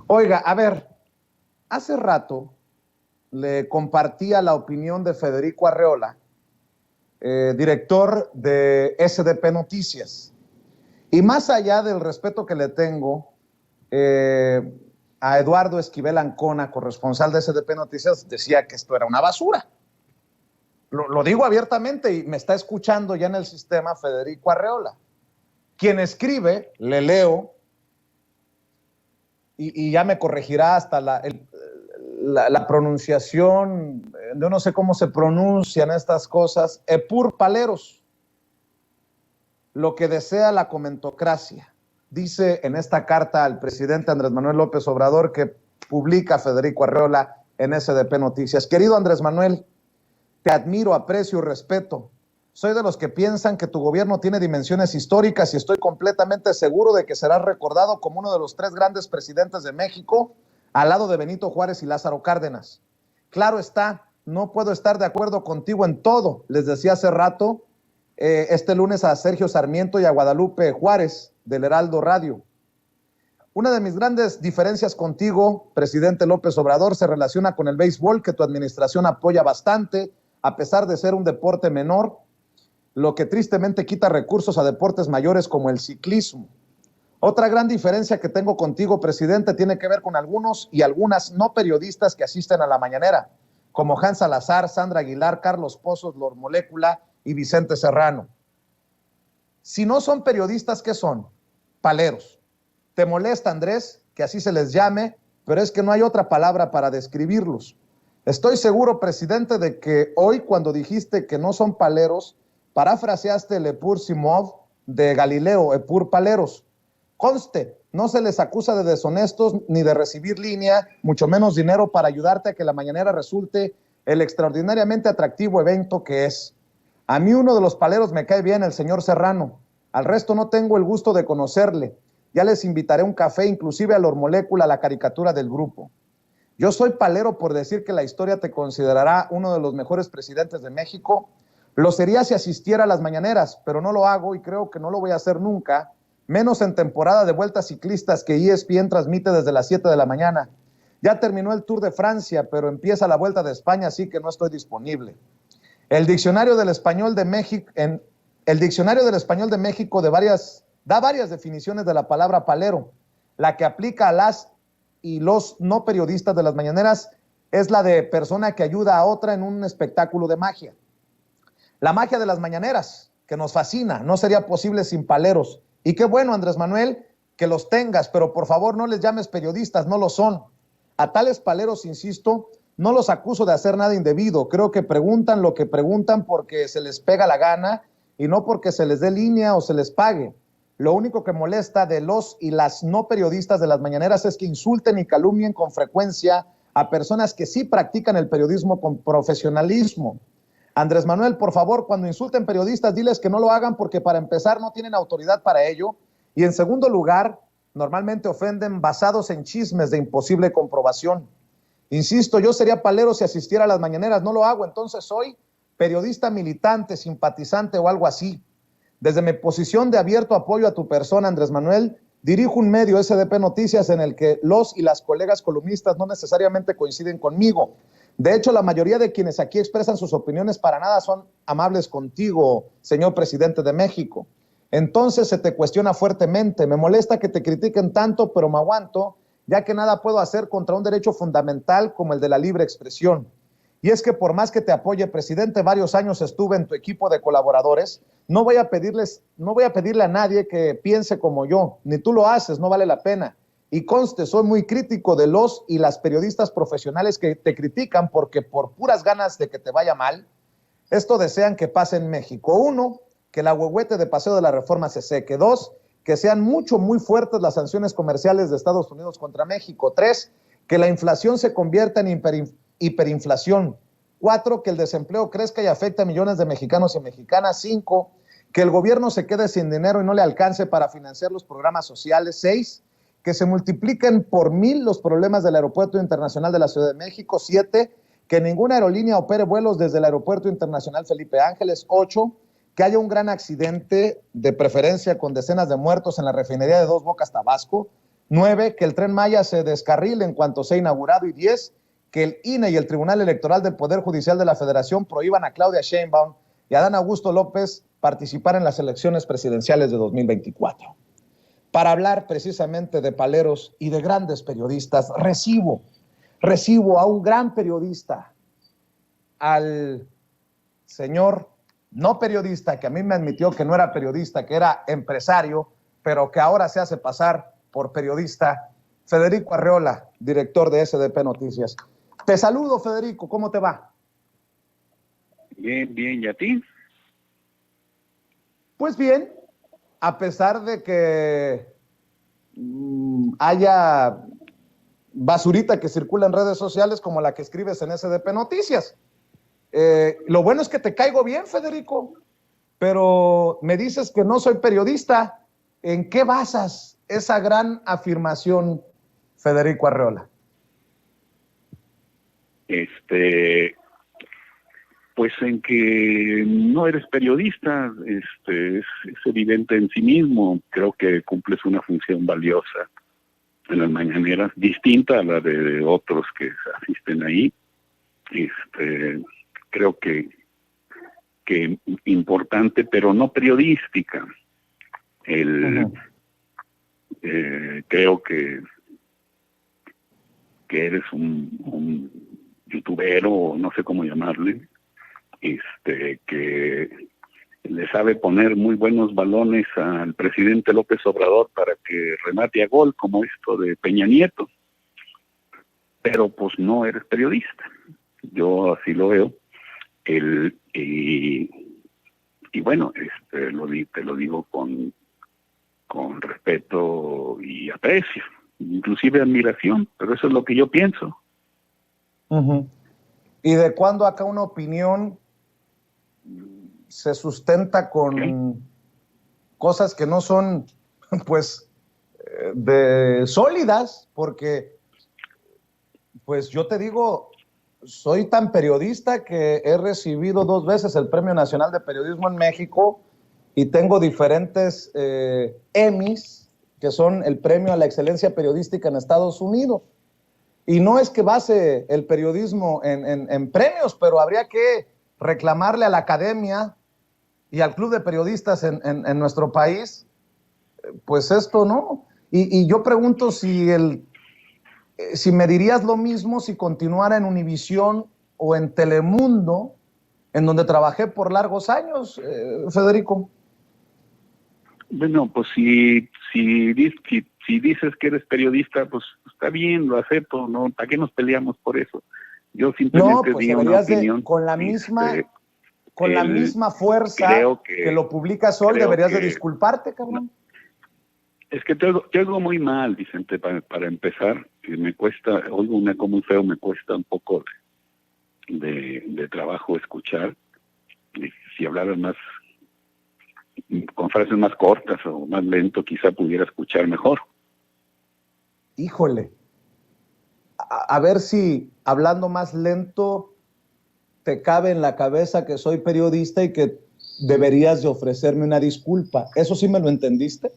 Oiga, a ver, hace rato le compartía la opinión de Federico Arreola, director de SDP Noticias. Y más allá del respeto que le tengo a Eduardo Esquivel Ancona, corresponsal de SDP Noticias, decía que esto era una basura. Lo digo abiertamente y me está escuchando ya en el sistema Federico Arreola. Quien escribe, le leo, y ya me corregirá hasta la pronunciación, yo no sé cómo se pronuncian estas cosas, Epur Paleros, lo que desea la comentocracia. Dice en esta carta al presidente Andrés Manuel López Obrador que publica Federico Arreola en SDP Noticias. Querido Andrés Manuel, te admiro, aprecio y respeto. Soy de los que piensan que tu gobierno tiene dimensiones históricas y estoy completamente seguro de que serás recordado como uno de los 3 grandes presidentes de México, al lado de Benito Juárez y Lázaro Cárdenas. Claro está, no puedo estar de acuerdo contigo en todo. Les decía hace rato, este lunes a Sergio Sarmiento y a Guadalupe Juárez, del Heraldo Radio. Una de mis grandes diferencias contigo, presidente López Obrador, se relaciona con el béisbol, que tu administración apoya bastante, a pesar de ser un deporte menor, lo que tristemente quita recursos a deportes mayores como el ciclismo. Otra gran diferencia que tengo contigo, presidente, tiene que ver con algunos y algunas no periodistas que asisten a la mañanera, como Hans Salazar, Sandra Aguilar, Carlos Pozos, Lord Molécula y Vicente Serrano. Si no son periodistas, ¿qué son? Paleros. ¿Te molesta, Andrés, que así se les llame? Pero es que no hay otra palabra para describirlos. Estoy seguro, presidente, de que hoy, cuando dijiste que no son paleros, parafraseaste el Epur Simov de Galileo, Epur Paleros. Conste, no se les acusa de deshonestos ni de recibir línea, mucho menos dinero para ayudarte a que la mañanera resulte el extraordinariamente atractivo evento que es. A mí uno de los paleros me cae bien, el señor Serrano. Al resto no tengo el gusto de conocerle. Ya les invitaré un café, inclusive a Lord Molécula, la caricatura del grupo. Yo soy palero por decir que la historia te considerará uno de los mejores presidentes de México. Lo sería si asistiera a las mañaneras, pero no lo hago y creo que no lo voy a hacer nunca, menos en temporada de vueltas ciclistas que ESPN transmite desde las 7 de la mañana. Ya terminó el Tour de Francia, pero empieza la Vuelta de España, así que no estoy disponible. El Diccionario del Español de México, da varias definiciones de la palabra palero. La que aplica a las y los no periodistas de las mañaneras es la de persona que ayuda a otra en un espectáculo de magia. La magia de las mañaneras, que nos fascina, no sería posible sin paleros. Y qué bueno, Andrés Manuel, que los tengas, pero por favor no les llames periodistas, no lo son. A tales paleros, insisto, no los acuso de hacer nada indebido. Creo que preguntan lo que preguntan porque se les pega la gana y no porque se les dé línea o se les pague. Lo único que molesta de los y las no periodistas de las mañaneras es que insulten y calumnien con frecuencia a personas que sí practican el periodismo con profesionalismo. Andrés Manuel, por favor, cuando insulten periodistas, diles que no lo hagan porque para empezar no tienen autoridad para ello y en segundo lugar, normalmente ofenden basados en chismes de imposible comprobación. Insisto, yo sería palero si asistiera a las mañaneras, no lo hago, entonces soy periodista militante, simpatizante o algo así. Desde mi posición de abierto apoyo a tu persona, Andrés Manuel, dirijo un medio SDP Noticias en el que los y las colegas columnistas no necesariamente coinciden conmigo. De hecho, la mayoría de quienes aquí expresan sus opiniones para nada son amables contigo, señor presidente de México. Entonces se te cuestiona fuertemente. Me molesta que te critiquen tanto, pero me aguanto, ya que nada puedo hacer contra un derecho fundamental como el de la libre expresión. Y es que por más que te apoye, presidente, varios años estuve en tu equipo de colaboradores, no voy a pedirle a nadie que piense como yo, ni tú lo haces, no vale la pena. Y conste, soy muy crítico de los y las periodistas profesionales que te critican porque por puras ganas de que te vaya mal, esto desean que pase en México. 1, que el ahuehuete de Paseo de la Reforma se seque. 2, que sean muy fuertes las sanciones comerciales de Estados Unidos contra México. 3, que la inflación se convierta en hiperinflación. 4, que el desempleo crezca y afecte a millones de mexicanos y mexicanas. 5, que el gobierno se quede sin dinero y no le alcance para financiar los programas sociales. 6, que se multipliquen por 1000 los problemas del Aeropuerto Internacional de la Ciudad de México. 7, que ninguna aerolínea opere vuelos desde el Aeropuerto Internacional Felipe Ángeles. 8, que haya un gran accidente, de preferencia con decenas de muertos en la refinería de Dos Bocas, Tabasco. 9, que el Tren Maya se descarrile en cuanto sea inaugurado. Y 10, que el INE y el Tribunal Electoral del Poder Judicial de la Federación prohíban a Claudia Sheinbaum y a Adán Augusto López participar en las elecciones presidenciales de 2024. Para hablar precisamente de paleros y de grandes periodistas, recibo a un gran periodista, al señor no periodista, que a mí me admitió que no era periodista, que era empresario, pero que ahora se hace pasar por periodista, Federico Arreola, director de SDP Noticias. Te saludo, Federico, ¿cómo te va? Bien, bien, ¿y a ti? Pues bien, a pesar de que haya basurita que circula en redes sociales como la que escribes en SDP Noticias. Lo bueno es que te caigo bien, Federico, pero me dices que no soy periodista. ¿En qué basas esa gran afirmación, Federico Arreola? Pues en que no eres periodista, es evidente en sí mismo. Creo que cumples una función valiosa en las mañaneras, distinta a la de otros que asisten ahí. Creo que importante, pero no periodística. Creo que eres un youtubero, o no sé cómo llamarle, que le sabe poner muy buenos balones al presidente López Obrador para que remate a gol, como esto de Peña Nieto. Pero pues no eres periodista. Yo así lo veo. Y bueno, te lo digo con respeto y aprecio, inclusive admiración, pero eso es lo que yo pienso. Uh-huh. ¿Y de cuándo acá una opinión se sustenta con cosas que no son, pues, de sólidas? Porque, pues yo te digo, soy tan periodista que he recibido 2 veces el Premio Nacional de Periodismo en México y tengo diferentes Emmys, que son el premio a la excelencia periodística en Estados Unidos. Y no es que base el periodismo en premios, pero habría que reclamarle a la academia y al club de periodistas en nuestro país, pues esto, ¿no? Y yo pregunto si me dirías lo mismo si continuara en Univisión o en Telemundo, en donde trabajé por largos años, Federico. Bueno, pues si dices que eres periodista, pues está bien, lo acepto, ¿no? ¿Para qué nos peleamos por eso? Yo simplemente pues di una opinión. Con la misma fuerza que lo publicas hoy, deberías de disculparte, cabrón. Es que te oigo muy mal, Vicente, para empezar. Me cuesta, oigo un eco muy feo, me cuesta un poco de trabajo escuchar. Si hablaras más, con frases más cortas o más lento, quizá pudiera escuchar mejor. Híjole. A ver si hablando más lento te cabe en la cabeza que soy periodista y que deberías de ofrecerme una disculpa. ¿Eso sí me lo entendiste?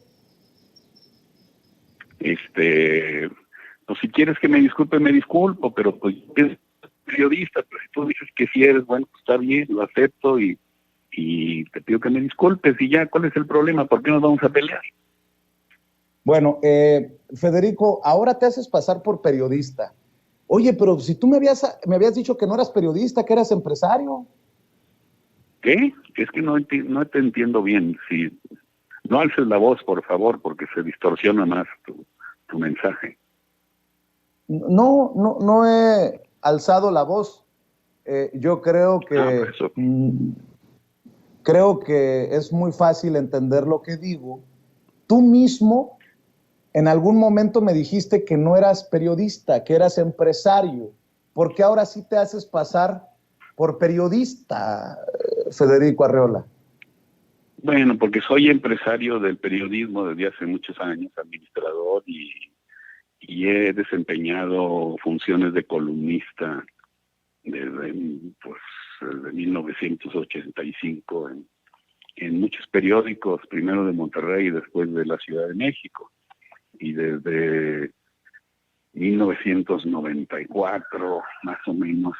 Pues si quieres que me disculpe, me disculpo, pero pues eres periodista, pero si tú dices que sí eres, bueno, pues está bien, lo acepto y te pido que me disculpes y ya, ¿cuál es el problema? ¿Por qué nos vamos a pelear? Bueno, Federico, ahora te haces pasar por periodista. Oye, pero si tú me habías dicho que no eras periodista, que eras empresario. ¿Qué? Es que no te entiendo bien. Si no alces la voz, por favor, porque se distorsiona más tu mensaje. No he alzado la voz. Yo creo que es muy fácil entender lo que digo. Tú mismo en algún momento me dijiste que no eras periodista, que eras empresario. ¿Por qué ahora sí te haces pasar por periodista, Federico Arreola? Bueno, porque soy empresario del periodismo desde hace muchos años, administrador, y he desempeñado funciones de columnista desde 1985 en muchos periódicos, primero de Monterrey y después de la Ciudad de México. y desde 1994, más o menos,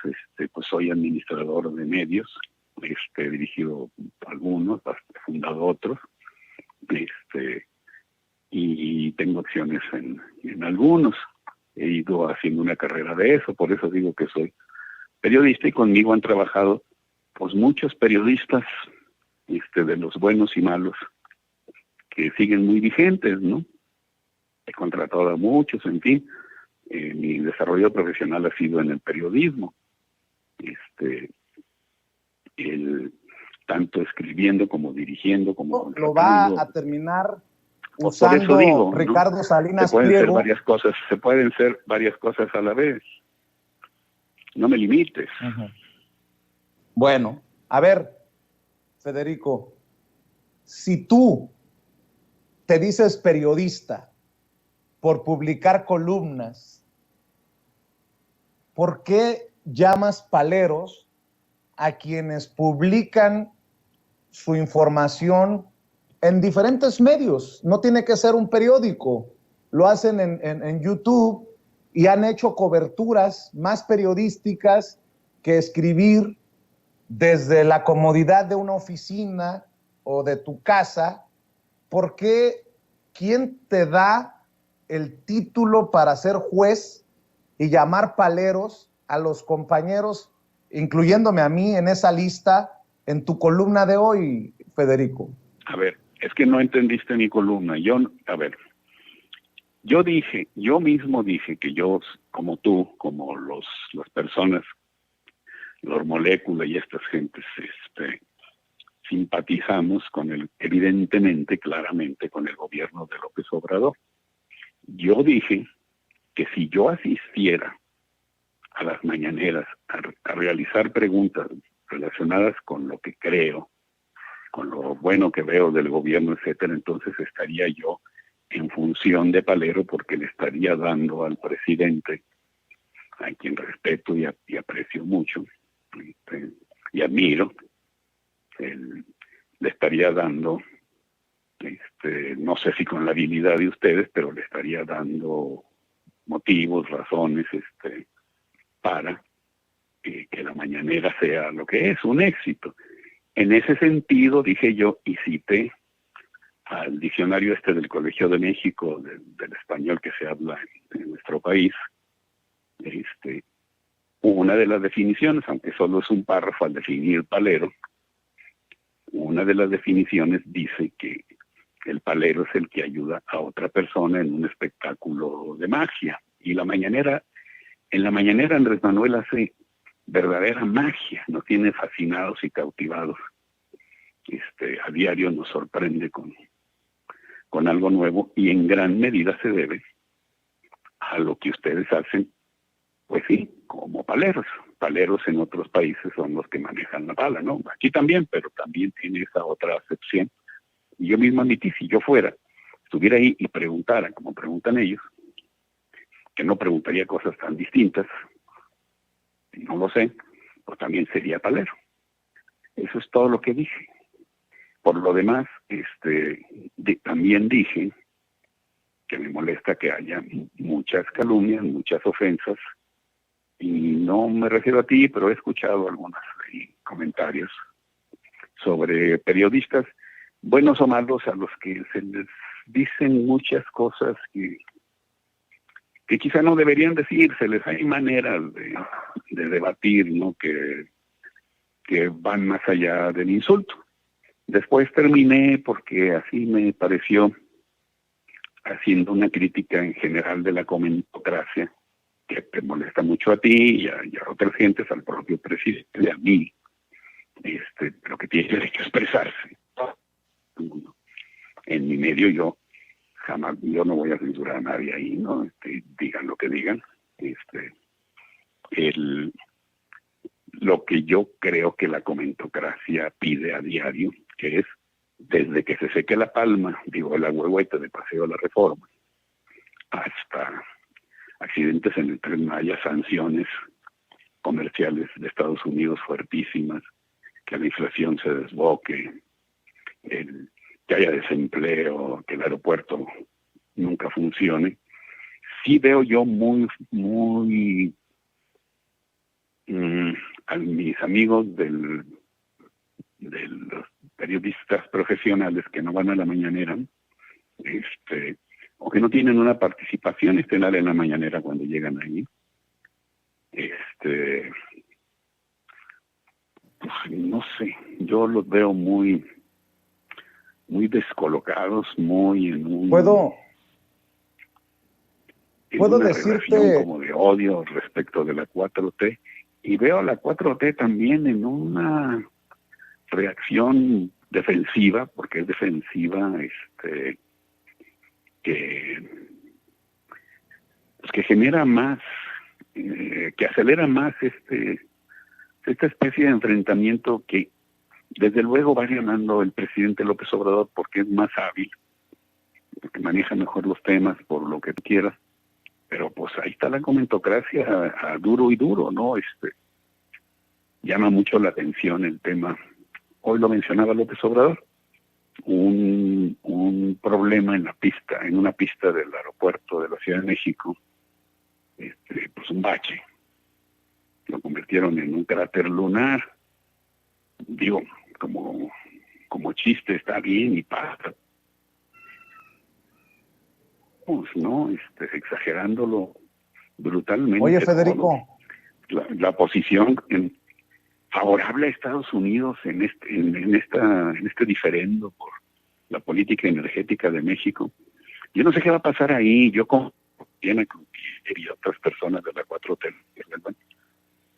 pues soy administrador de medios, he dirigido algunos, fundado otros, y tengo acciones en algunos. He ido haciendo una carrera de eso, por eso digo que soy periodista, y conmigo han trabajado pues muchos periodistas, de los buenos y malos, que siguen muy vigentes, ¿no? He contratado a muchos, en fin. Mi desarrollo profesional ha sido en el periodismo, tanto escribiendo como dirigiendo, como Lo va contratando. a terminar Pues por eso usando digo, Ricardo ¿no? Salinas Se pueden Pliego. ser varias cosas a la vez. No me limites. Uh-huh. Bueno, a ver, Federico, si tú te dices periodista por publicar columnas, ¿por qué llamas paleros a quienes publican su información en diferentes medios? No tiene que ser un periódico, lo hacen en YouTube y han hecho coberturas más periodísticas que escribir desde la comodidad de una oficina o de tu casa. ¿Por qué? ¿Quién te da el título para ser juez y llamar paleros a los compañeros, incluyéndome a mí en esa lista, en tu columna de hoy, Federico? A ver, es que no entendiste mi columna. Yo mismo dije que yo, como tú, como las personas, los moléculas y estas gentes, simpatizamos evidentemente, claramente, con el gobierno de López Obrador. Yo dije que si yo asistiera a las mañaneras a realizar preguntas relacionadas con lo que creo, con lo bueno que veo del gobierno, etcétera, entonces estaría yo en función de palero, porque le estaría dando al presidente, a quien respeto y aprecio mucho, y admiro, le estaría dando, no sé si con la habilidad de ustedes, pero le estaría dando motivos, razones, para que la mañanera sea lo que es, un éxito. En ese sentido, dije yo, y cité al diccionario del Colegio de México, del español que se habla en nuestro país, una de las definiciones, aunque solo es un párrafo al definir palero, una de las definiciones dice que el palero es el que ayuda a otra persona en un espectáculo de magia. Y en la mañanera Andrés Manuel hace verdadera magia, nos tiene fascinados y cautivados. A diario nos sorprende con algo nuevo, y en gran medida se debe a lo que ustedes hacen, pues sí, como paleros. Paleros en otros países son los que manejan la pala, ¿no? Aquí también, pero también tiene esa otra acepción. Y yo mismo admití, si yo estuviera ahí y preguntara, como preguntan ellos, que no preguntaría cosas tan distintas, no lo sé, pues también sería palero. Eso es todo lo que dije. Por lo demás, también dije que me molesta que haya muchas calumnias, muchas ofensas, y no me refiero a ti, pero he escuchado algunos comentarios sobre periodistas, buenos o malos, a los que se les dicen muchas cosas que quizá no deberían decírseles. Hay maneras de debatir, ¿no?, que van más allá del insulto. Después terminé, porque así me pareció, haciendo una crítica en general de la comentocracia, que te molesta mucho a ti y a otras gentes, al propio presidente, y a mí, pero que tiene derecho a expresarse. En mi medio yo no voy a censurar a nadie ahí, ¿no? Digan lo que digan. Lo que yo creo que la comentocracia pide a diario, que es, desde que se seque la palma, el agüehuete de Paseo de la Reforma, hasta accidentes en el Tren Maya, sanciones comerciales de Estados Unidos fuertísimas, que la inflación se desboque, que haya desempleo, que el aeropuerto nunca funcione. Sí veo yo muy a mis amigos de los periodistas profesionales que no van a la mañanera, o que no tienen una participación estelar en la mañanera cuando llegan ahí, pues no sé, yo los veo muy descolocados, muy en ¿Puedo una decirte relación como de odio respecto de la 4T, y veo a la 4T también en una reacción defensiva, porque es defensiva, que genera más, que acelera más esta especie de enfrentamiento que desde luego va ganando el presidente López Obrador porque es más hábil, porque maneja mejor los temas, por lo que quieras, pero pues ahí está la comentocracia a duro y duro, ¿no? Llama mucho la atención el tema, hoy lo mencionaba López Obrador, un problema en una pista del aeropuerto de la Ciudad de México, pues un bache, lo convirtieron en un cráter lunar, digo, como chiste está bien y pasa, pues no, exagerándolo brutalmente. Oye, Federico, la posición favorable a Estados Unidos en este diferendo por la política energética de México. Yo no sé qué va a pasar ahí, yo tiene y otras personas de la 4T,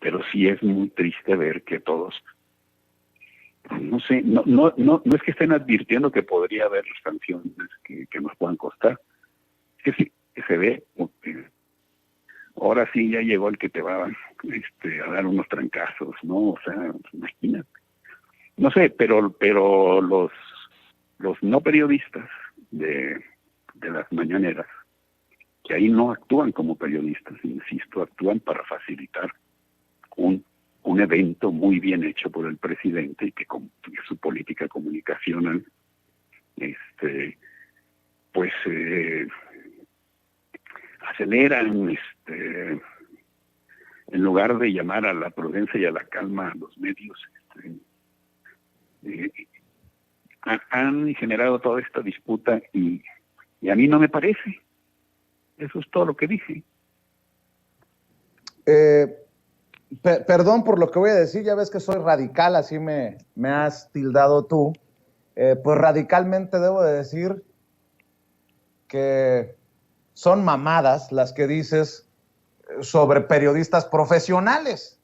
pero sí es muy triste ver que todos, no sé, no es que estén advirtiendo que podría haber sanciones que nos puedan costar, es que sí, que se ve, ahora sí ya llegó el que te va a dar unos trancazos, ¿no? O sea, imagínate. No sé, pero los no periodistas de las mañaneras, que ahí no actúan como periodistas, insisto, actúan para facilitar un evento muy bien hecho por el presidente y que con su política comunicacional, pues aceleran, en lugar de llamar a la prudencia y a la calma a los medios, han generado toda esta disputa y a mí no me parece. Eso es todo lo que dije. Perdón por lo que voy a decir, ya ves que soy radical, así me has tildado tú. Pues radicalmente debo de decir que son mamadas las que dices sobre periodistas profesionales,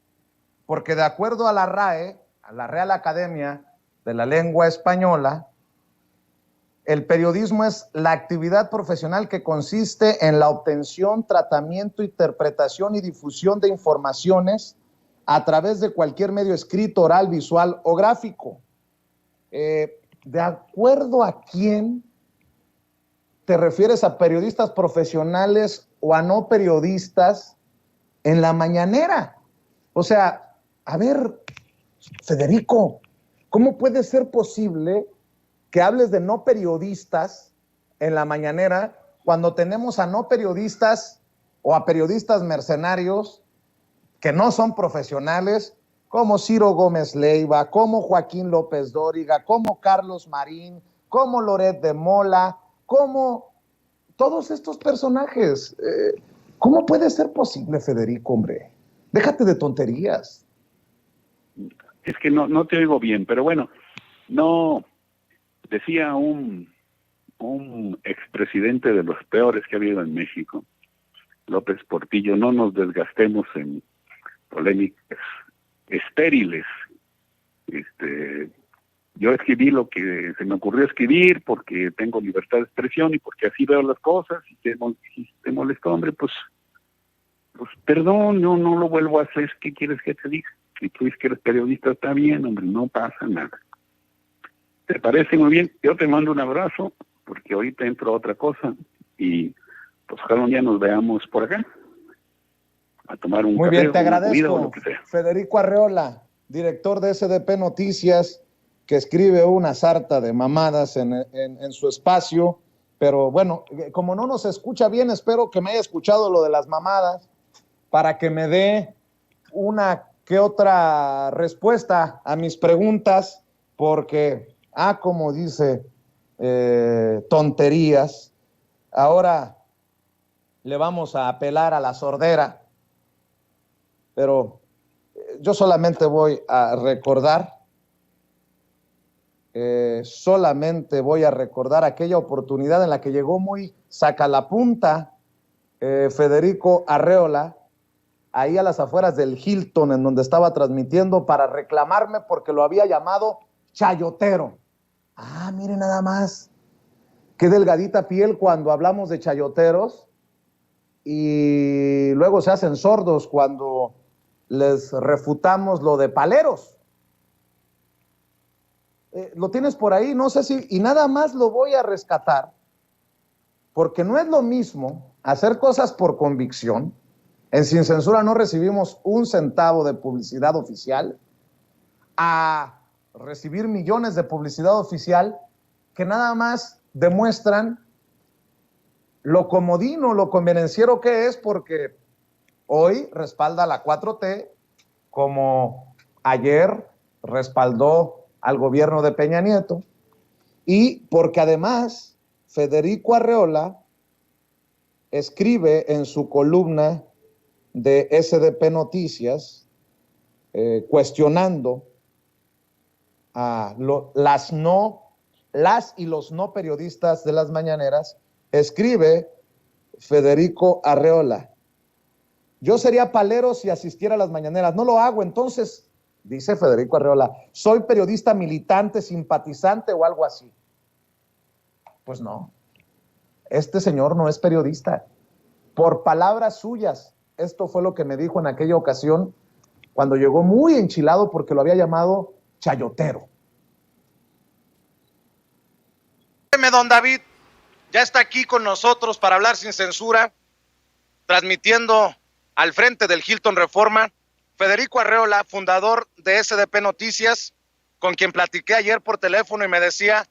porque de acuerdo a la RAE, a la Real Academia de la Lengua Española, el periodismo es la actividad profesional que consiste en la obtención, tratamiento, interpretación y difusión de informaciones a través de cualquier medio escrito, oral, visual o gráfico. ¿De acuerdo a quién te refieres, a periodistas profesionales o a no periodistas en la mañanera? O sea, a ver, Federico, ¿cómo puede ser posible que hables de no periodistas en la mañanera cuando tenemos a no periodistas o a periodistas mercenarios que no son profesionales, como Ciro Gómez Leiva, como Joaquín López Dóriga, como Carlos Marín, como Loret de Mola, como todos estos personajes? ¿Cómo puede ser posible, Federico, hombre? Déjate de tonterías. Es que no te oigo bien, pero bueno, no, decía un expresidente de los peores que ha habido en México, López Portillo, no nos desgastemos en polémicas estériles. Yo escribí lo que se me ocurrió escribir porque tengo libertad de expresión y porque así veo las cosas. Si te molestó, hombre, pues perdón, yo no lo vuelvo a hacer. ¿Qué quieres que te diga? Si tú dices que eres periodista, está bien, hombre, no pasa nada. ¿Te parece? Muy bien. Yo te mando un abrazo porque ahorita entro a otra cosa y pues ojalá un día nos veamos por acá a tomar un muy café, bien, te agradezco, o lo que sea. Federico Arreola, director de SDP Noticias, que escribe una sarta de mamadas en su espacio Pero bueno, como no nos escucha bien, espero que me haya escuchado lo de las mamadas para que me dé una que otra respuesta a mis preguntas, porque, como dice, tonterías. Ahora le vamos a apelar a la sordera, pero yo solamente voy a recordar aquella oportunidad en la que llegó muy sacalapunta Federico Arreola, ahí a las afueras del Hilton, en donde estaba transmitiendo, para reclamarme porque lo había llamado chayotero. Miren nada más, qué delgadita piel cuando hablamos de chayoteros, y luego se hacen sordos cuando les refutamos lo de paleros. Lo tienes por ahí, no sé si, y nada más lo voy a rescatar, porque no es lo mismo hacer cosas por convicción. En Sin Censura no recibimos un centavo de publicidad oficial, a recibir millones de publicidad oficial que nada más demuestran lo comodino, lo convenenciero que es, porque hoy respalda la 4T, como ayer respaldó al gobierno de Peña Nieto, y porque además Federico Arreola escribe en su columna de SDP Noticias, cuestionando a las y los no periodistas de las mañaneras. Escribe Federico Arreola: yo sería palero si asistiera a las mañaneras, no lo hago. Entonces, dice Federico Arreola, soy periodista militante, simpatizante o algo así. Pues no, este señor no es periodista. Por palabras suyas, esto fue lo que me dijo en aquella ocasión, cuando llegó muy enchilado porque lo había llamado chayotero. Don David ya está aquí con nosotros para hablar sin censura, transmitiendo al frente del Hilton Reforma, Federico Arreola, fundador de SDP Noticias, con quien platiqué ayer por teléfono y me decía: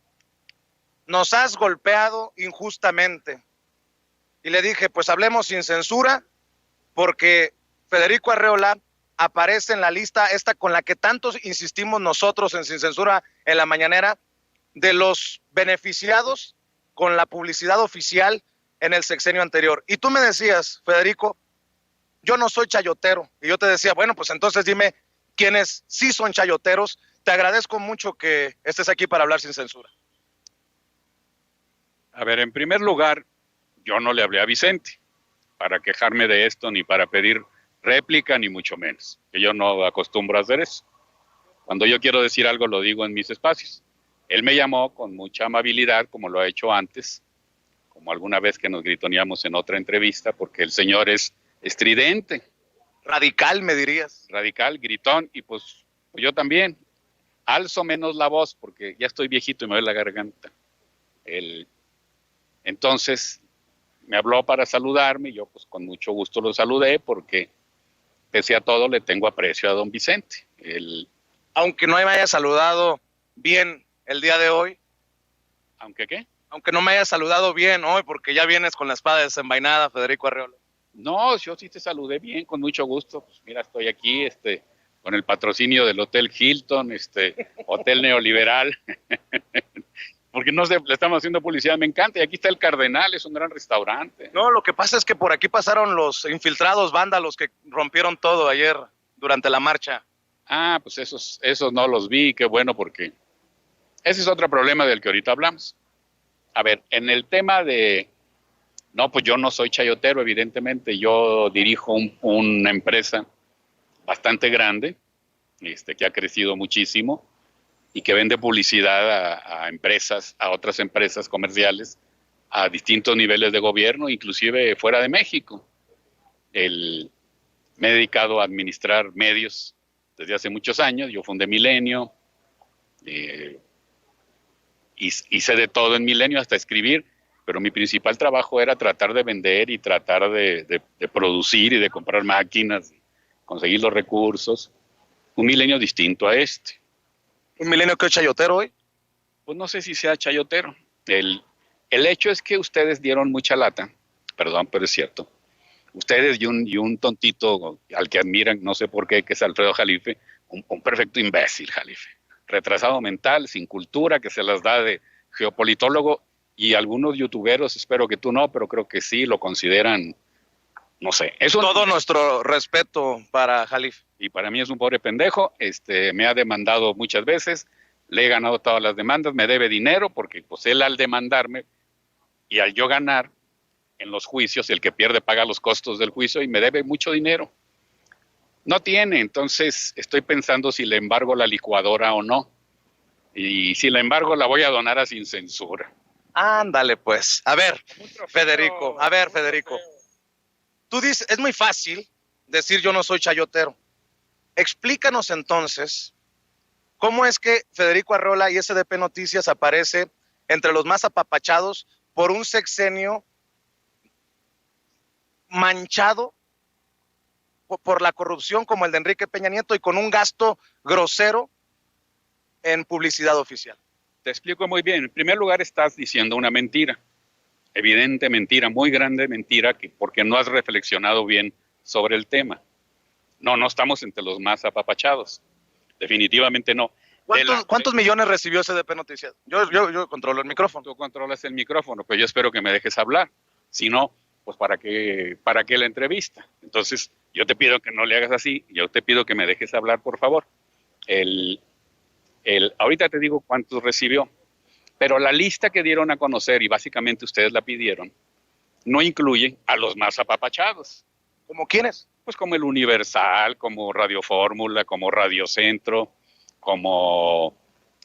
nos has golpeado injustamente. Y le dije, pues hablemos sin censura, porque Federico Arreola aparece en la lista esta con la que tantos insistimos nosotros en Sin Censura en la mañanera, de los beneficiados con la publicidad oficial en el sexenio anterior. Y tú me decías, Federico, yo no soy chayotero. Y yo te decía, bueno, pues entonces dime quiénes sí son chayoteros. Te agradezco mucho que estés aquí para hablar sin censura. A ver, en primer lugar, yo no le hablé a Vicente para quejarme de esto, ni para pedir réplica, ni mucho menos, que yo no acostumbro a hacer eso. Cuando yo quiero decir algo, lo digo en mis espacios. Él me llamó con mucha amabilidad, como lo ha hecho antes, como alguna vez que nos gritoneamos en otra entrevista, porque el señor es estridente. Radical, me dirías. Radical, gritón, y pues yo también. Alzo menos la voz, porque ya estoy viejito y me duele la garganta. Entonces me habló para saludarme, y yo pues con mucho gusto lo saludé, porque pese a todo le tengo aprecio a don Vicente. Aunque no me haya saludado bien el día de hoy. ¿Aunque qué? Aunque no me haya saludado bien hoy, porque ya vienes con la espada desenvainada, Federico Arreola. No, yo sí te saludé bien, con mucho gusto. Pues mira, estoy aquí con el patrocinio del Hotel Hilton, Hotel Neoliberal. Porque no sé, le estamos haciendo publicidad, me encanta. Y aquí está el Cardenal, es un gran restaurante. No, lo que pasa es que por aquí pasaron los infiltrados vándalos que rompieron todo ayer durante la marcha. Pues esos no los vi, qué bueno, porque ese es otro problema del que ahorita hablamos. A ver, en el tema no, pues yo no soy chayotero, evidentemente. Yo dirijo una empresa bastante grande, que ha crecido muchísimo y que vende publicidad a empresas, a otras empresas comerciales, a distintos niveles de gobierno, inclusive fuera de México. Me he dedicado a administrar medios desde hace muchos años. Yo fundé Milenio, hice de todo en Milenio, hasta escribir, pero mi principal trabajo era tratar de vender y tratar de producir y de comprar máquinas, conseguir los recursos. Un Milenio distinto a este. ¿Un Milenio que es chayotero hoy? Pues no sé si sea chayotero. El hecho es que ustedes dieron mucha lata, perdón, pero es cierto. Ustedes y un tontito al que admiran, no sé por qué, que es Alfredo Jalife, un perfecto imbécil, Jalife. Retrasado mental, sin cultura, que se las da de geopolitólogo, y algunos youtuberos, espero que tú no, pero creo que sí, lo consideran, no sé. Todo nuestro respeto para Jalife. Y para mí es un pobre pendejo, me ha demandado muchas veces, le he ganado todas las demandas, me debe dinero, porque pues él al demandarme y al yo ganar en los juicios, el que pierde paga los costos del juicio y me debe mucho dinero. No tiene, entonces estoy pensando si le embargo la licuadora o no. Y si la embargo la voy a donar a Sin Censura. Ándale, pues. A ver, Federico. Tú dices, es muy fácil decir yo no soy chayotero. Explícanos entonces cómo es que Federico Arreola y SDP Noticias aparece entre los más apapachados por un sexenio manchado por la corrupción como el de Enrique Peña Nieto y con un gasto grosero en publicidad oficial. Te explico muy bien. En primer lugar, estás diciendo una mentira. Evidente mentira, muy grande mentira, porque no has reflexionado bien sobre el tema. No estamos entre los más apapachados. Definitivamente no. ¿Cuántos millones recibió SDP Noticias? Yo controlo el micrófono. Tú controlas el micrófono, pues yo espero que me dejes hablar. Si no, pues ¿para qué la entrevista? Entonces, yo te pido que no le hagas así, yo te pido que me dejes hablar, por favor. Ahorita te digo cuántos recibió, pero la lista que dieron a conocer, y básicamente ustedes la pidieron, no incluye a los más apapachados. ¿Cómo quiénes? Pues como el Universal, como Radio Fórmula, como Radio Centro, como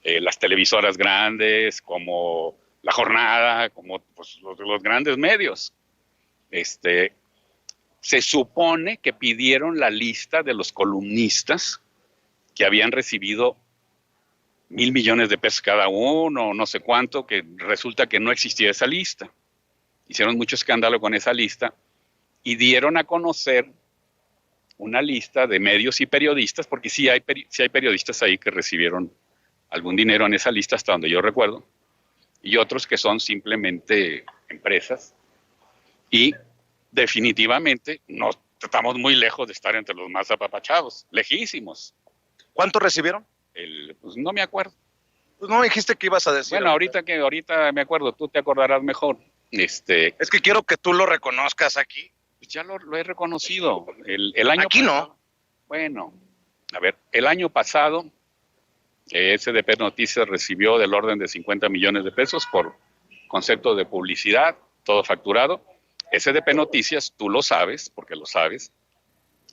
las televisoras grandes, como La Jornada, como pues, los grandes medios. Se supone que pidieron la lista de los columnistas que habían recibido 1,000 millones de pesos cada uno, no sé cuánto, que resulta que no existía esa lista. Hicieron mucho escándalo con esa lista y dieron a conocer una lista de medios y periodistas, porque sí hay periodistas ahí que recibieron algún dinero en esa lista, hasta donde yo recuerdo, y otros que son simplemente empresas. Y definitivamente estamos muy lejos de estar entre los más apapachados, lejísimos. ¿Cuánto recibieron? Pues no me acuerdo. Pues no me dijiste que ibas a decir. Bueno, ahorita me acuerdo, tú te acordarás mejor. Es que quiero que tú lo reconozcas aquí. Pues ya lo he reconocido. El año aquí pasado, no. Bueno, a ver, el año pasado SDP Noticias recibió del orden de 50 millones de pesos por concepto de publicidad, todo facturado. SDP Noticias, tú lo sabes, porque lo sabes,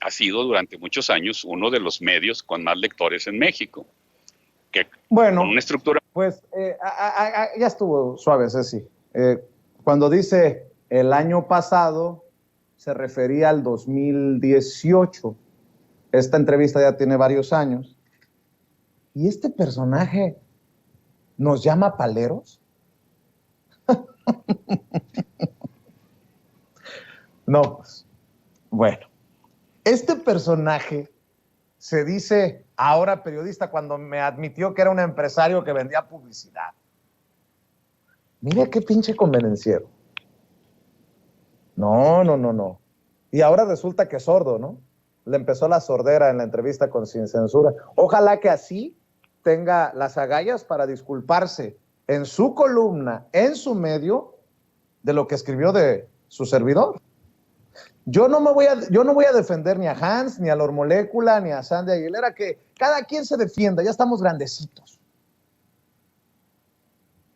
ha sido durante muchos años uno de los medios con más lectores en México. Bueno, con una estructura... Pues ya estuvo suave, Ceci. Cuando dice el año pasado, se refería al 2018. Esta entrevista ya tiene varios años. ¿Y este personaje nos llama paleros? No, pues, bueno. Este personaje se dice ahora periodista cuando me admitió que era un empresario que vendía publicidad. Mire qué pinche convenenciero. No. Y ahora resulta que es sordo, ¿no? Le empezó la sordera en la entrevista con Sin Censura. Ojalá que así tenga las agallas para disculparse en su columna, en su medio, de lo que escribió de su servidor. Yo no voy a defender ni a Hans, ni a Lor Molécula, ni a Sandy Aguilera, que cada quien se defienda, ya estamos grandecitos.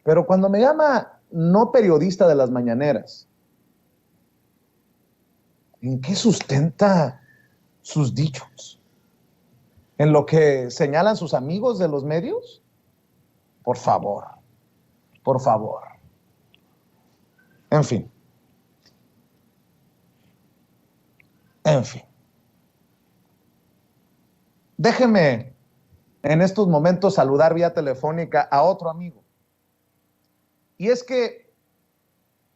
Pero cuando me llama no periodista de las mañaneras, ¿en qué sustenta sus dichos? ¿En lo que señalan sus amigos de los medios? Por favor. En fin. Déjeme en estos momentos saludar vía telefónica a otro amigo. Y es que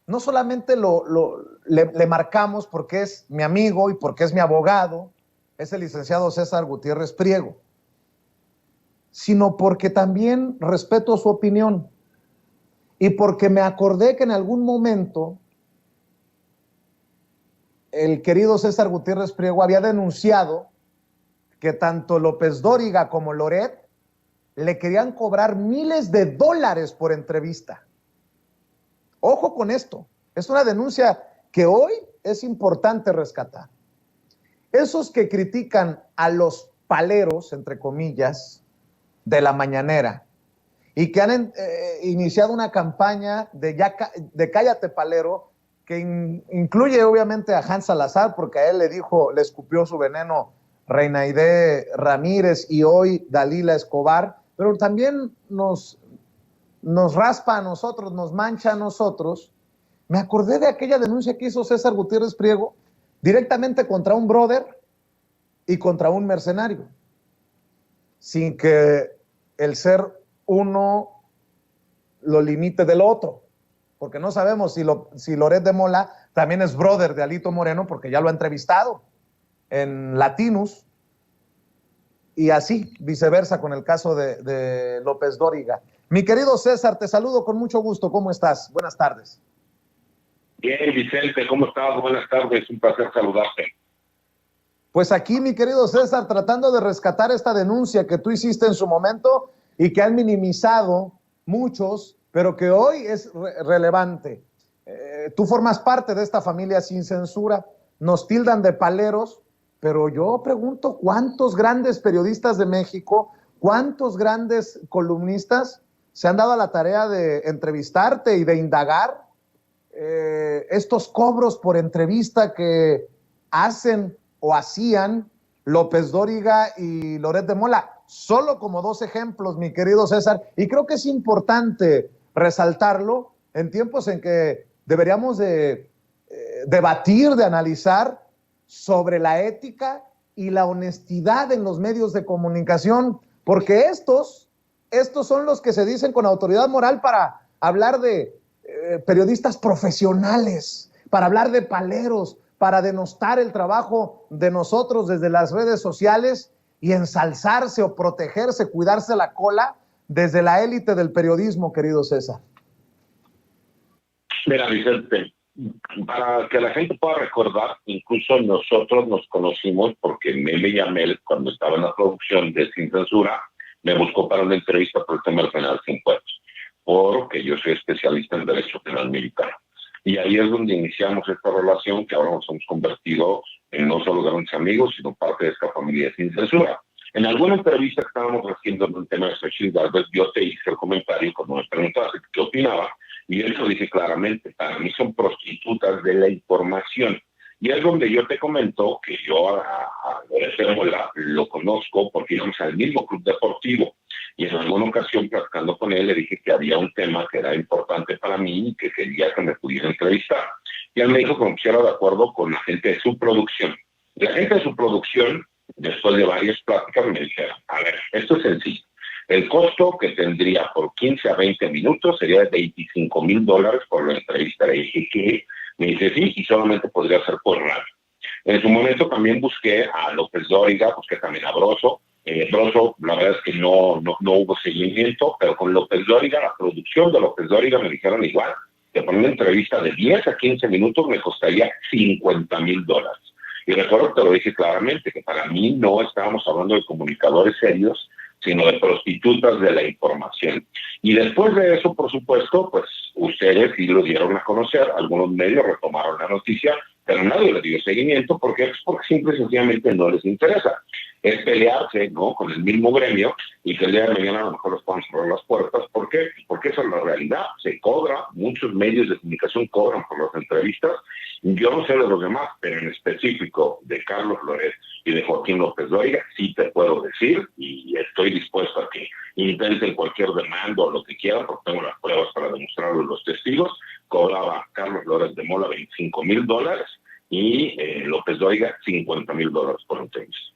no solamente le marcamos porque es mi amigo y porque es mi abogado, es el licenciado César Gutiérrez Priego, sino porque también respeto su opinión. y porque me acordé que en algún momento el querido César Gutiérrez Priego había denunciado que tanto López Dóriga como Loret le querían cobrar miles de dólares por entrevista. Ojo con esto, es una denuncia que hoy es importante rescatar. Esos que critican a los paleros, entre comillas, de la mañanera y que han iniciado una campaña de Cállate Palero, que incluye obviamente a Hans Salazar, porque a él le escupió su veneno Reinaide Ramírez y hoy Dalila Escobar, pero también nos raspa a nosotros, nos mancha a nosotros. Me acordé de aquella denuncia que hizo César Gutiérrez Priego directamente contra un brother y contra un mercenario, sin que el ser uno lo limite del otro, porque no sabemos si Loret de Mola también es brother de Alito Moreno, porque ya lo ha entrevistado en Latinus, y así viceversa con el caso de López Dóriga. Mi querido César, te saludo con mucho gusto. ¿Cómo estás? Buenas tardes. Bien, Vicente, ¿cómo estás? Buenas tardes, un placer saludarte. Pues aquí, mi querido César, tratando de rescatar esta denuncia que tú hiciste en su momento y que han minimizado muchos, pero que hoy es relevante. Tú formas parte de esta familia sin censura, nos tildan de paleros, pero yo pregunto, ¿cuántos grandes periodistas de México, cuántos grandes columnistas se han dado a la tarea de entrevistarte y de indagar estos cobros por entrevista que hacen o hacían López Dóriga y Loret de Mola? Solo como dos ejemplos, mi querido César, y creo que es importante resaltarlo en tiempos en que deberíamos de debatir, de analizar sobre la ética y la honestidad en los medios de comunicación, porque estos son los que se dicen con autoridad moral para hablar de periodistas profesionales, para hablar de paleros, para denostar el trabajo de nosotros desde las redes sociales y ensalzarse o protegerse, cuidarse la cola desde la élite del periodismo, querido César. Mira, Vicente, para que la gente pueda recordar, incluso nosotros nos conocimos porque Meme Yamel, cuando estaba en la producción de Sin Censura, me buscó para una entrevista por el tema del penal sin fueros, porque yo soy especialista en derecho penal militar. Y ahí es donde iniciamos esta relación que ahora nos hemos convertido en no solo grandes amigos, sino parte de esta familia Sin Censura. En alguna entrevista que estábamos haciendo en un tema de Xochitl Gálvez, yo te hice el comentario cuando me preguntaste qué opinaba, y él lo dice claramente: para mí son prostitutas de la información. Y es donde yo te comento que yo a Loret de Mola lo conozco porque íbamos al mismo club deportivo. Y en alguna ocasión, platicando con él, le dije que había un tema que era importante para mí y que quería que me pudiera entrevistar. Y él me dijo que me pusiera de acuerdo con la gente de su producción. La gente de su producción, después de varias pláticas, me dijeron: a ver, esto es sencillo. El costo que tendría por 15 a 20 minutos sería de $25,000 por la entrevista. Le dije que, me dice sí, y solamente podría ser por radio. En su momento también busqué a López Dóriga, busqué también a Broso. Broso, la verdad es que no hubo seguimiento, pero con López Dóriga, la producción de López Dóriga me dijeron igual, que por una entrevista de 10 a 15 minutos me costaría $50,000. Y recuerdo que te lo dije claramente, que para mí no estábamos hablando de comunicadores serios, sino de prostitutas de la información. Y después de eso, por supuesto, pues ustedes sí lo dieron a conocer, algunos medios retomaron la noticia, pero nadie le dio seguimiento porque simple y sencillamente no les interesa. Es pelearse, ¿no?, con el mismo gremio y que el día de mañana a lo mejor los puedan cerrar las puertas. ¿Por qué? Porque esa es la realidad. Se cobra, muchos medios de comunicación cobran por las entrevistas. Yo no sé de los demás, pero en específico de Carlos Loret y de Joaquín López Dóriga, sí te puedo decir, y estoy dispuesto a que intenten cualquier demanda o lo que quieran, porque tengo las pruebas para demostrarlo los testigos. Cobraba Carlos Loret de Mola $25,000 y López Dóriga $50,000 por entrevista.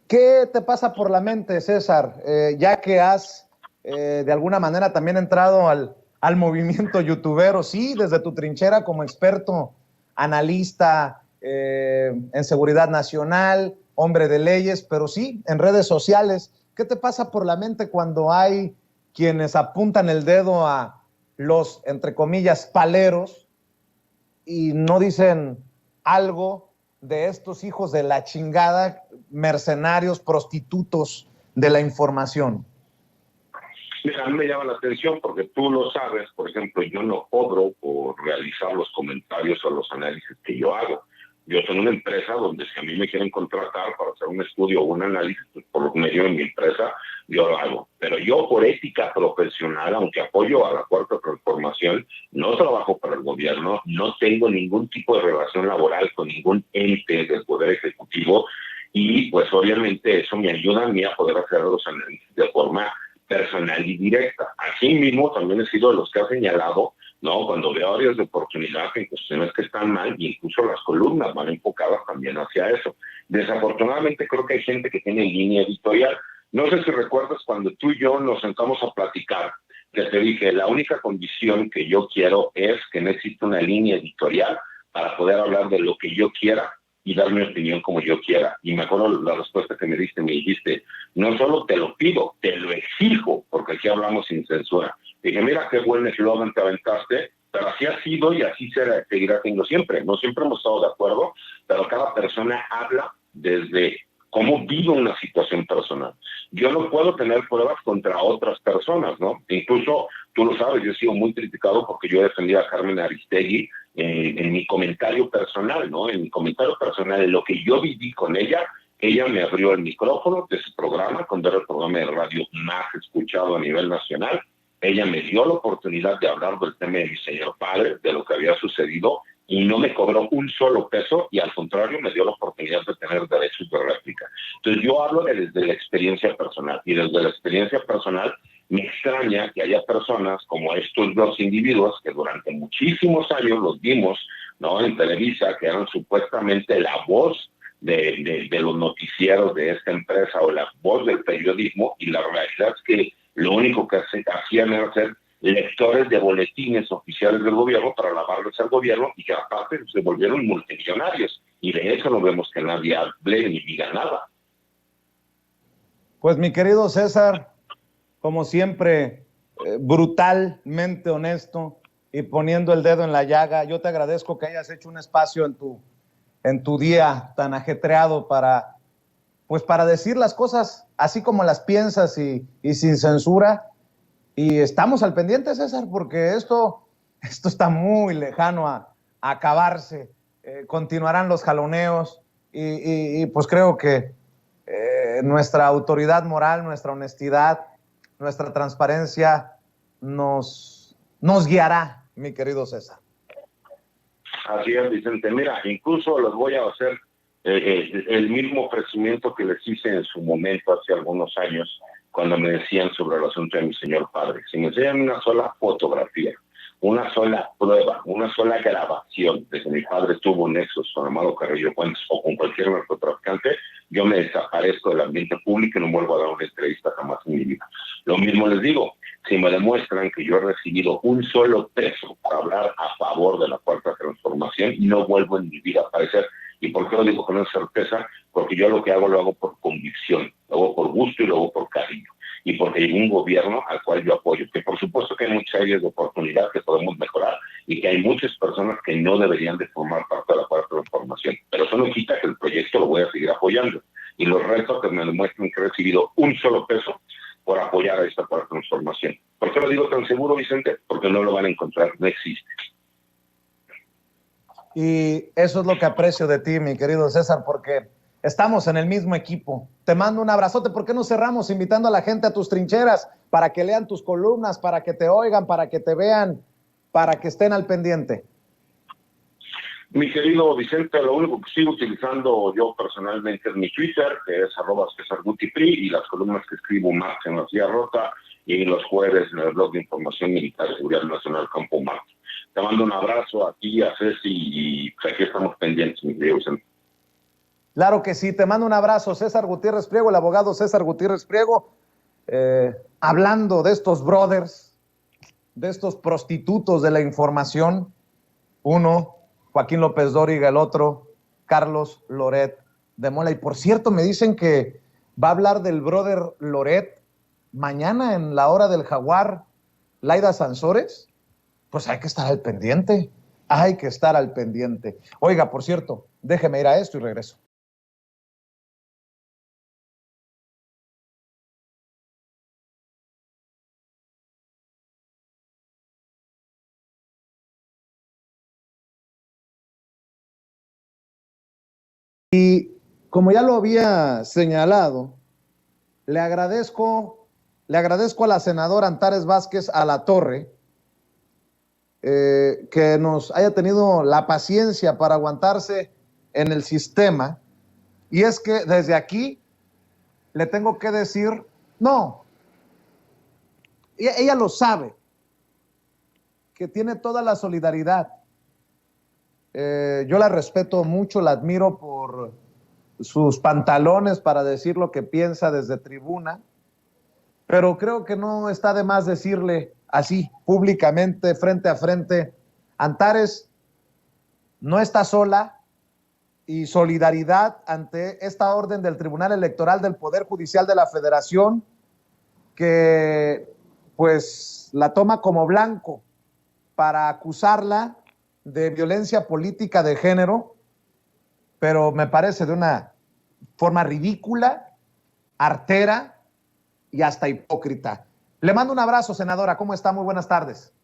¿Qué te pasa por la mente, César? Ya que has de alguna manera también entrado al movimiento youtubero, sí, desde tu trinchera como experto, analista en seguridad nacional, hombre de leyes, pero sí, en redes sociales. ¿Qué te pasa por la mente cuando hay quienes apuntan el dedo a los, entre comillas, paleros y no dicen algo de estos hijos de la chingada, mercenarios, prostitutos de la información? Mira, a mí me llama la atención porque tú lo sabes, por ejemplo, yo no cobro por realizar los comentarios o los análisis que yo hago. Yo soy una empresa donde si a mí me quieren contratar para hacer un estudio o un análisis, pues por medio de mi empresa, yo lo hago. Pero yo por ética profesional, aunque apoyo a la Cuarta Transformación, no trabajo para el gobierno, no tengo ningún tipo de relación laboral con ningún ente del Poder Ejecutivo y pues obviamente eso me ayuda a mí a poder hacer los análisis de forma personal y directa. Asimismo, también he sido de los que ha señalado, ¿no? Cuando veo áreas de oportunidad en cuestiones que están mal, y incluso las columnas van enfocadas también hacia eso. Desafortunadamente creo que hay gente que tiene línea editorial. No sé si recuerdas cuando tú y yo nos sentamos a platicar, que te dije, la única condición que yo quiero es que no exista una línea editorial para poder hablar de lo que yo quiera y dar mi opinión como yo quiera. Y me acuerdo la respuesta que me dijiste, no solo te lo pido, te lo exijo, porque aquí hablamos sin censura. Dije, mira qué buen eslogan te aventaste, pero así ha sido y así seguirá siendo siempre. No siempre hemos estado de acuerdo, pero cada persona habla desde cómo vive una situación personal. Yo no puedo tener pruebas contra otras personas, ¿no? Incluso, tú lo sabes, yo he sido muy criticado porque yo defendía a Carmen Aristegui en mi comentario personal, ¿no? En mi comentario personal, en lo que yo viví con ella me abrió el micrófono de su programa, cuando era el programa de radio más escuchado a nivel nacional. Ella me dio la oportunidad de hablar del tema de mi señor padre, de lo que había sucedido, y no me cobró un solo peso, y al contrario me dio la oportunidad de tener derechos de réplica. Entonces yo hablo desde la experiencia personal, y desde la experiencia personal me extraña que haya personas como estos dos individuos que durante muchísimos años los vimos, ¿no?, en Televisa, que eran supuestamente la voz de los noticieros de esta empresa o la voz del periodismo, y la realidad es que lo único que hacían era ser lectores de boletines oficiales del gobierno para lavarles al gobierno, y que aparte se volvieron multimillonarios, y de eso no vemos que nadie hable ni diga nada. Pues mi querido César, como siempre, brutalmente honesto y poniendo el dedo en la llaga, yo te agradezco que hayas hecho un espacio en tu día tan ajetreado para decir las cosas así como las piensas y sin censura. Y estamos al pendiente, César, porque esto está muy lejano a acabarse. Continuarán los jaloneos y pues creo que nuestra autoridad moral, nuestra honestidad, nuestra transparencia nos guiará, mi querido César. Así es, Vicente. Mira, incluso les voy a hacer el mismo ofrecimiento que les hice en su momento hace algunos años, cuando me decían sobre el asunto de mi señor padre. Si me enseñan una sola fotografía, una sola prueba, una sola grabación de que mi padre tuvo nexos con Amado Carrillo Fuentes o con cualquier narcotraficante, yo me desaparezco del ambiente público y no vuelvo a dar una entrevista jamás en mi vida. Lo mismo les digo, si me demuestran que yo he recibido un solo peso para hablar a favor de la Cuarta Transformación, no vuelvo en mi vida a aparecer. ¿Y por qué lo digo con esa certeza? Porque yo lo que hago lo hago por convicción, lo hago por gusto y lo hago por cariño. Y porque hay un gobierno al cual yo apoyo, que por supuesto que hay muchas áreas de oportunidad que podemos mejorar y que hay muchas personas que no deberían de formar parte de la Cuarta Transformación. Pero eso no quita que el proyecto lo voy a seguir apoyando. Y los retos que me demuestran que he recibido un solo peso por apoyar a esta Cuarta Transformación. ¿Por qué lo digo tan seguro, Vicente? Porque no lo van a encontrar, no existe. Y eso es lo que aprecio de ti, mi querido César, porque estamos en el mismo equipo. Te mando un abrazote. ¿Por qué no cerramos invitando a la gente a tus trincheras para que lean tus columnas, para que te oigan, para que te vean, para que estén al pendiente? Mi querido Vicente, lo único que sigo utilizando yo personalmente es mi Twitter, que es @CesarGutiPri, y las columnas que escribo más en La Silla Rota y los jueves en el blog de Información Militar y Seguridad Nacional Campo Marte. Te mando un abrazo a ti, a Ceci, y aquí estamos pendientes, mi querido Vicente. Claro que sí, te mando un abrazo, César Gutiérrez Priego, el abogado César Gutiérrez Priego, hablando de estos brothers, de estos prostitutos de la información. Uno, Joaquín López Dóriga; el otro, Carlos Loret de Mola. Y por cierto, me dicen que va a hablar del brother Loret mañana en la hora del jaguar, Laida Sansores, pues hay que estar al pendiente. Hay que estar al pendiente. Oiga, por cierto, déjeme ir a esto y regreso. Y como ya lo había señalado, le agradezco a la senadora Antares Vázquez Alatorre que nos haya tenido la paciencia para aguantarse en el sistema. Y es que desde aquí le tengo que decir, no, ella lo sabe, que tiene toda la solidaridad. Yo la respeto mucho, la admiro por sus pantalones para decir lo que piensa desde tribuna, pero creo que no está de más decirle así, públicamente, frente a frente, Antares no está sola y solidaridad ante esta orden del Tribunal Electoral del Poder Judicial de la Federación, que pues la toma como blanco para acusarla de violencia política de género, pero me parece de una forma ridícula, artera y hasta hipócrita. Le mando un abrazo, senadora. ¿Cómo está? Muy buenas tardes.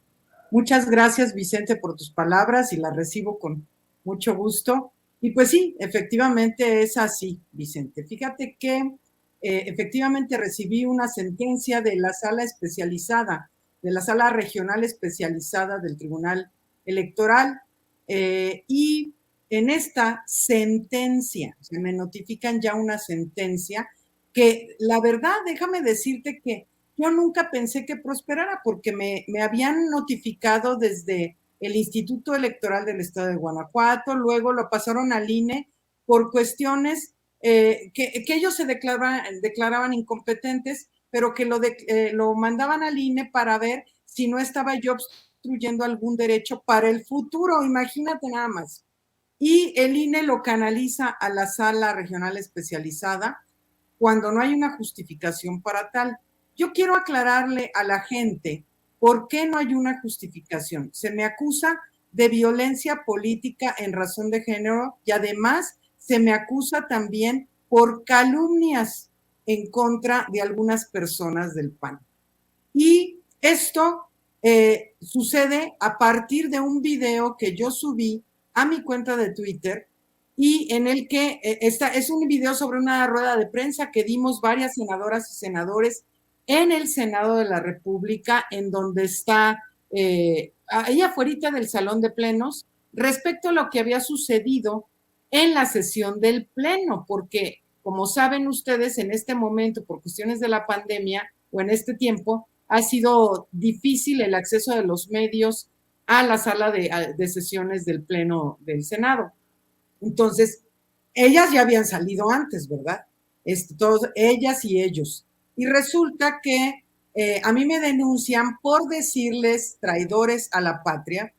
Muchas gracias, Vicente, por tus palabras y las recibo con mucho gusto. Y pues sí, efectivamente es así, Vicente. Fíjate que efectivamente recibí una sentencia de la sala especializada, de la sala regional especializada del Tribunal Electoral, y en esta sentencia, se me notifican ya una sentencia que la verdad, déjame decirte que yo nunca pensé que prosperara porque me habían notificado desde el Instituto Electoral del Estado de Guanajuato, luego lo pasaron al INE por cuestiones que ellos se declaraban incompetentes, pero que lo mandaban al INE para ver si no estaba yo obstruyendo algún derecho para el futuro, imagínate nada más. Y el INE lo canaliza a la sala regional especializada cuando no hay una justificación para tal. Yo quiero aclararle a la gente por qué no hay una justificación. Se me acusa de violencia política en razón de género y además se me acusa también por calumnias en contra de algunas personas del PAN. Y esto sucede a partir de un video que yo subí a mi cuenta de Twitter y en el que es un video sobre una rueda de prensa que dimos varias senadoras y senadores en el Senado de la República, en donde está ahí afuera del Salón de Plenos, respecto a lo que había sucedido en la sesión del Pleno, porque como saben ustedes, en este momento, por cuestiones de la pandemia o en este tiempo, ha sido difícil el acceso de los medios a la sala de sesiones del Pleno del Senado. Entonces, ellas ya habían salido antes, ¿verdad? Todos, ellas y ellos. Y resulta que a mí me denuncian por decirles traidores a la patria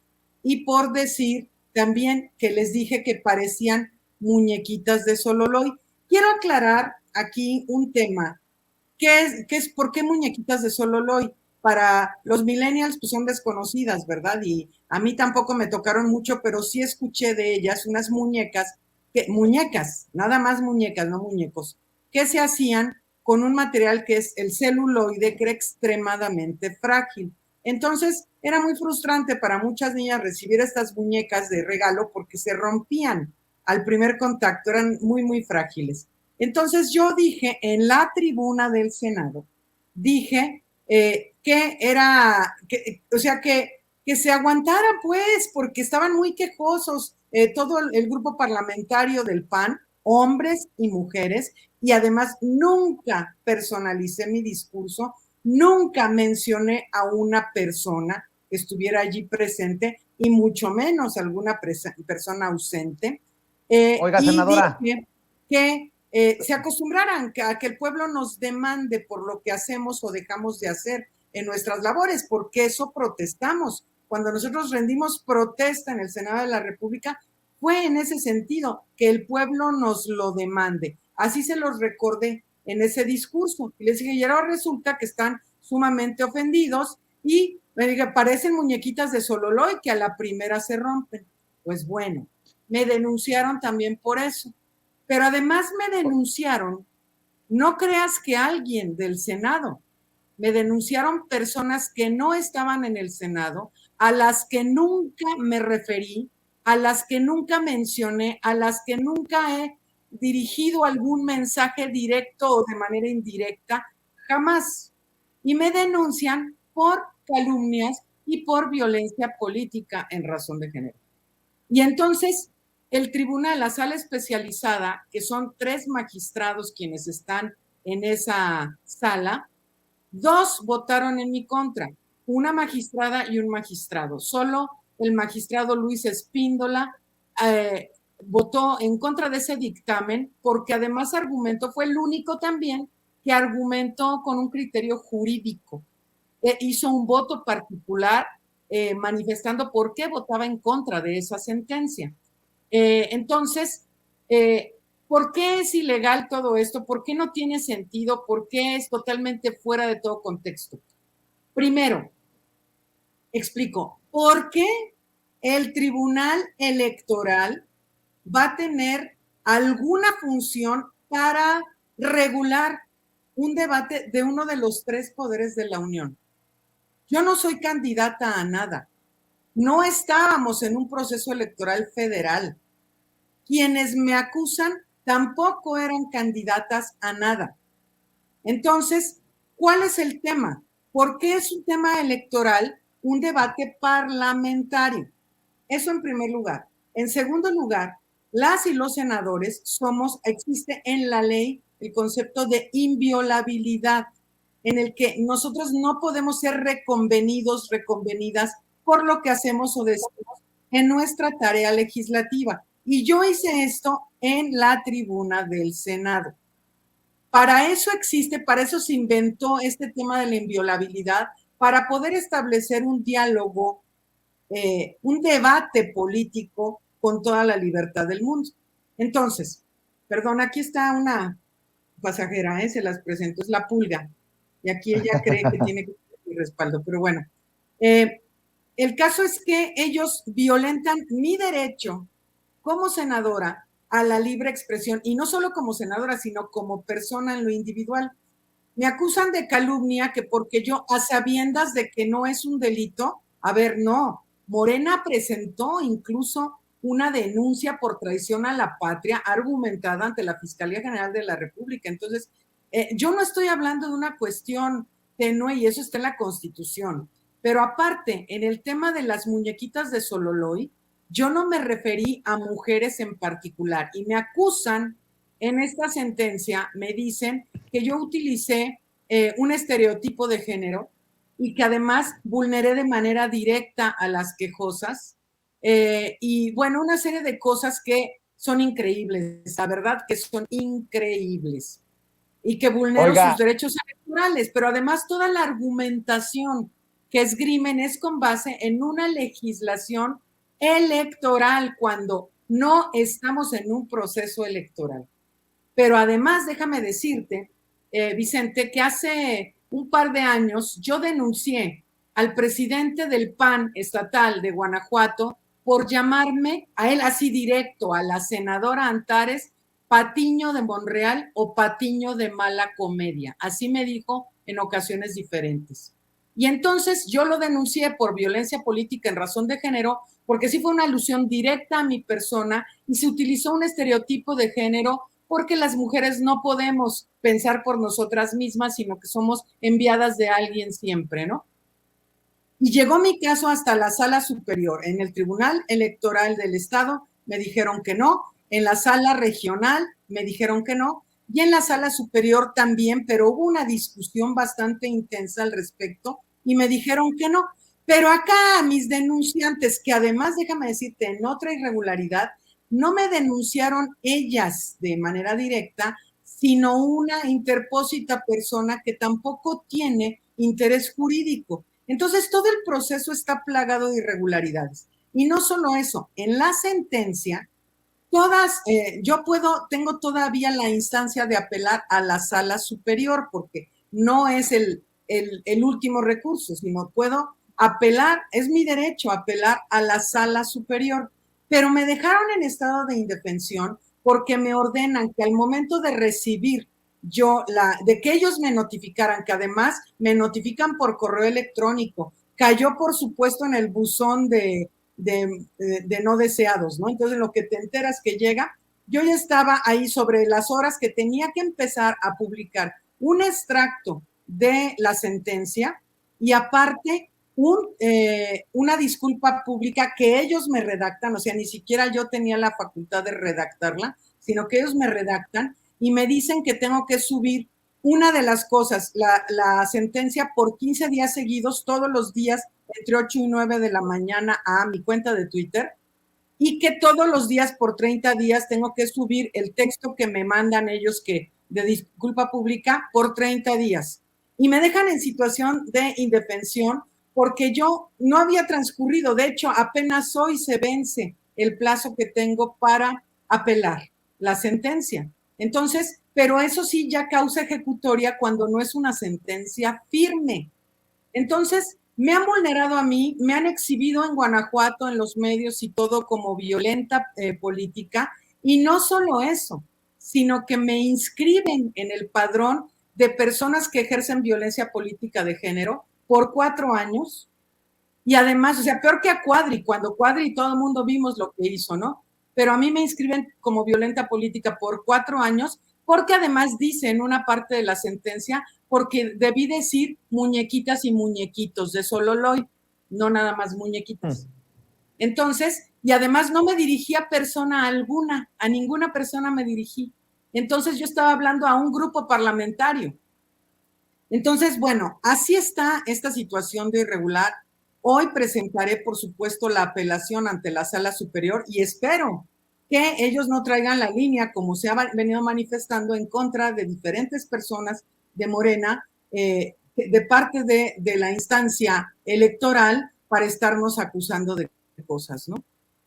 y por decir también que les dije que parecían muñequitas de Sololoy. Quiero aclarar aquí un tema. ¿Qué es por qué muñequitas de Sololoy? Para los millennials pues son desconocidas, ¿verdad? Y a mí tampoco me tocaron mucho, pero sí escuché de ellas unas muñecas, nada más muñecas, no muñecos, que se hacían con un material que es el celuloide, que era extremadamente frágil. Entonces, era muy frustrante para muchas niñas recibir estas muñecas de regalo porque se rompían al primer contacto, eran muy, muy frágiles. Entonces, yo dije en la tribuna del Senado, dije que era, o sea, que se aguantaran, pues, porque estaban muy quejosos todo el grupo parlamentario del PAN, hombres y mujeres, y además nunca personalicé mi discurso, nunca mencioné a una persona que estuviera allí presente, y mucho menos alguna persona ausente. Oiga, senadora. Y dije que se acostumbraran a que el pueblo nos demande por lo que hacemos o dejamos de hacer en nuestras labores, porque eso protestamos. Cuando nosotros rendimos protesta en el Senado de la República, fue en ese sentido, que el pueblo nos lo demande. Así se los recordé. en ese discurso. Y les dije, y ahora resulta que están sumamente ofendidos y me dije, parecen muñequitas de Sololoy que a la primera se rompen. Pues bueno, me denunciaron también por eso. Pero además me denunciaron, no creas que alguien del Senado, me denunciaron personas que no estaban en el Senado, a las que nunca me referí, a las que nunca mencioné, a las que nunca he dirigido algún mensaje directo o de manera indirecta, jamás. Y me denuncian por calumnias y por violencia política en razón de género. Y entonces el tribunal, la sala especializada, que son 3 magistrados quienes están en esa sala, 2 votaron en mi contra, una magistrada y un magistrado. Solo el magistrado Luis Espíndola votó en contra de ese dictamen porque además argumentó, fue el único también que argumentó con un criterio jurídico. Hizo un voto particular manifestando por qué votaba en contra de esa sentencia. Entonces, ¿por qué es ilegal todo esto? ¿Por qué no tiene sentido? ¿Por qué es totalmente fuera de todo contexto? Primero, explico, ¿por qué el Tribunal Electoral va a tener alguna función para regular un debate de uno de los 3 poderes de la Unión? Yo no soy candidata a nada. No estábamos en un proceso electoral federal. Quienes me acusan tampoco eran candidatas a nada. Entonces, ¿cuál es el tema? ¿Por qué es un tema electoral un debate parlamentario? Eso en primer lugar. En segundo lugar, las y los senadores existe en la ley el concepto de inviolabilidad, en el que nosotros no podemos ser reconvenidas por lo que hacemos o decimos en nuestra tarea legislativa. Y yo hice esto en la tribuna del Senado. Para eso existe, para eso se inventó este tema de la inviolabilidad, para poder establecer un diálogo, un debate político con toda la libertad del mundo. Entonces, perdón, aquí está una pasajera, se las presento, es la Pulga, y aquí ella cree que tiene que tener mi respaldo, pero bueno. El caso es que ellos violentan mi derecho como senadora a la libre expresión, y no solo como senadora, sino como persona en lo individual. Me acusan de calumnia, que porque yo, a sabiendas de que no es un delito, a ver, no, Morena presentó incluso una denuncia por traición a la patria argumentada ante la Fiscalía General de la República. Entonces, yo no estoy hablando de una cuestión tenue, y eso está en la Constitución, pero aparte, en el tema de las muñequitas de Sololoy, yo no me referí a mujeres en particular, y me acusan en esta sentencia, me dicen que yo utilicé un estereotipo de género y que además vulneré de manera directa a las quejosas, y bueno, una serie de cosas que son increíbles, la verdad que son increíbles, y que vulnero sus derechos electorales, pero además toda la argumentación que esgrimen es con base en una legislación electoral cuando no estamos en un proceso electoral. Pero además, déjame decirte, Vicente, que hace un par de años yo denuncié al presidente del PAN estatal de Guanajuato por llamarme a él así directo, a la senadora Antares, Patiño de Monreal o Patiño de mala comedia. Así me dijo en ocasiones diferentes. Y entonces yo lo denuncié por violencia política en razón de género, porque sí fue una alusión directa a mi persona y se utilizó un estereotipo de género, porque las mujeres no podemos pensar por nosotras mismas, sino que somos enviadas de alguien siempre, ¿no? Y llegó mi caso hasta la sala superior. En el Tribunal Electoral del Estado me dijeron que no, en la sala regional me dijeron que no, y en la sala superior también, pero hubo una discusión bastante intensa al respecto y me dijeron que no. Pero acá mis denunciantes, que además, déjame decirte, en otra irregularidad, no me denunciaron ellas de manera directa, sino una interpósita persona que tampoco tiene interés jurídico. Entonces, todo el proceso está plagado de irregularidades. Y no solo eso, en la sentencia todas, tengo todavía la instancia de apelar a la sala superior, porque no es el último recurso, sino puedo apelar, es mi derecho apelar a la sala superior, pero me dejaron en estado de indefensión porque me ordenan que al momento de recibir de que ellos me notificaran, que además me notifican por correo electrónico, cayó por supuesto en el buzón de no deseados, ¿no? Entonces lo que te enteras que llega, yo ya estaba ahí sobre las horas que tenía que empezar a publicar un extracto de la sentencia y aparte una disculpa pública que ellos me redactan, o sea, ni siquiera yo tenía la facultad de redactarla, sino que ellos me redactan y me dicen que tengo que subir una de las cosas, la sentencia por 15 días seguidos, todos los días, entre 8 y 9 de la mañana a mi cuenta de Twitter, y que todos los días por 30 días tengo que subir el texto que me mandan ellos de disculpa pública por 30 días. Y me dejan en situación de indefensión porque yo no había transcurrido, de hecho, apenas hoy se vence el plazo que tengo para apelar la sentencia. Entonces, pero eso sí ya causa ejecutoria cuando no es una sentencia firme. Entonces, me han vulnerado a mí, me han exhibido en Guanajuato, en los medios y todo como violenta política, y no solo eso, sino que me inscriben en el padrón de personas que ejercen violencia política de género por 4 años, y además, o sea, peor que a Cuadri, cuando Cuadri y todo el mundo vimos lo que hizo, ¿no? Pero a mí me inscriben como violenta política por 4 años, porque además dice en una parte de la sentencia, porque debí decir muñequitas y muñequitos de Sololoy, no nada más muñequitas. Entonces, y además no me dirigí a persona alguna, a ninguna persona me dirigí. Entonces yo estaba hablando a un grupo parlamentario. Entonces, bueno, así está esta situación de irregular. Hoy presentaré, por supuesto, la apelación ante la Sala Superior y espero que ellos no traigan la línea, como se ha venido manifestando, en contra de diferentes personas de Morena, de parte de la instancia electoral, para estarnos acusando de cosas, ¿no?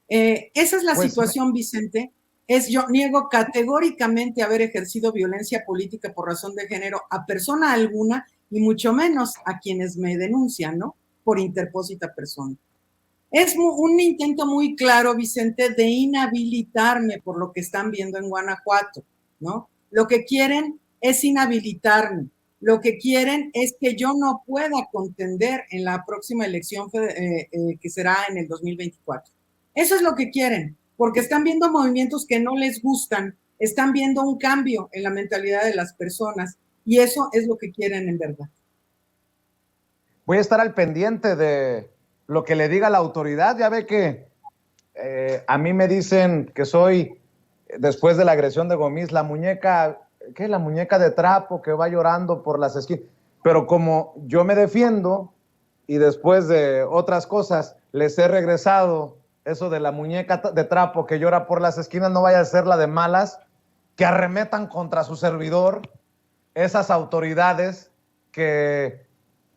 Esa es la situación, Vicente. Yo niego categóricamente haber ejercido violencia política por razón de género a persona alguna y mucho menos a quienes me denuncian, ¿no? Por interpósita persona. Es un intento muy claro, Vicente, de inhabilitarme por lo que están viendo en Guanajuato, ¿no? Lo que quieren es inhabilitarme. Lo que quieren es que yo no pueda contender en la próxima elección que será en el 2024. Eso es lo que quieren, porque están viendo movimientos que no les gustan, están viendo un cambio en la mentalidad de las personas y eso es lo que quieren en verdad. Voy a estar al pendiente de lo que le diga la autoridad. Ya ve que a mí me dicen que soy, después de la agresión de Gomis, la muñeca, ¿qué? La muñeca de trapo que va llorando por las esquinas. Pero como yo me defiendo y después de otras cosas les he regresado eso de la muñeca de trapo que llora por las esquinas, no vaya a ser la de malas, que arremetan contra su servidor esas autoridades que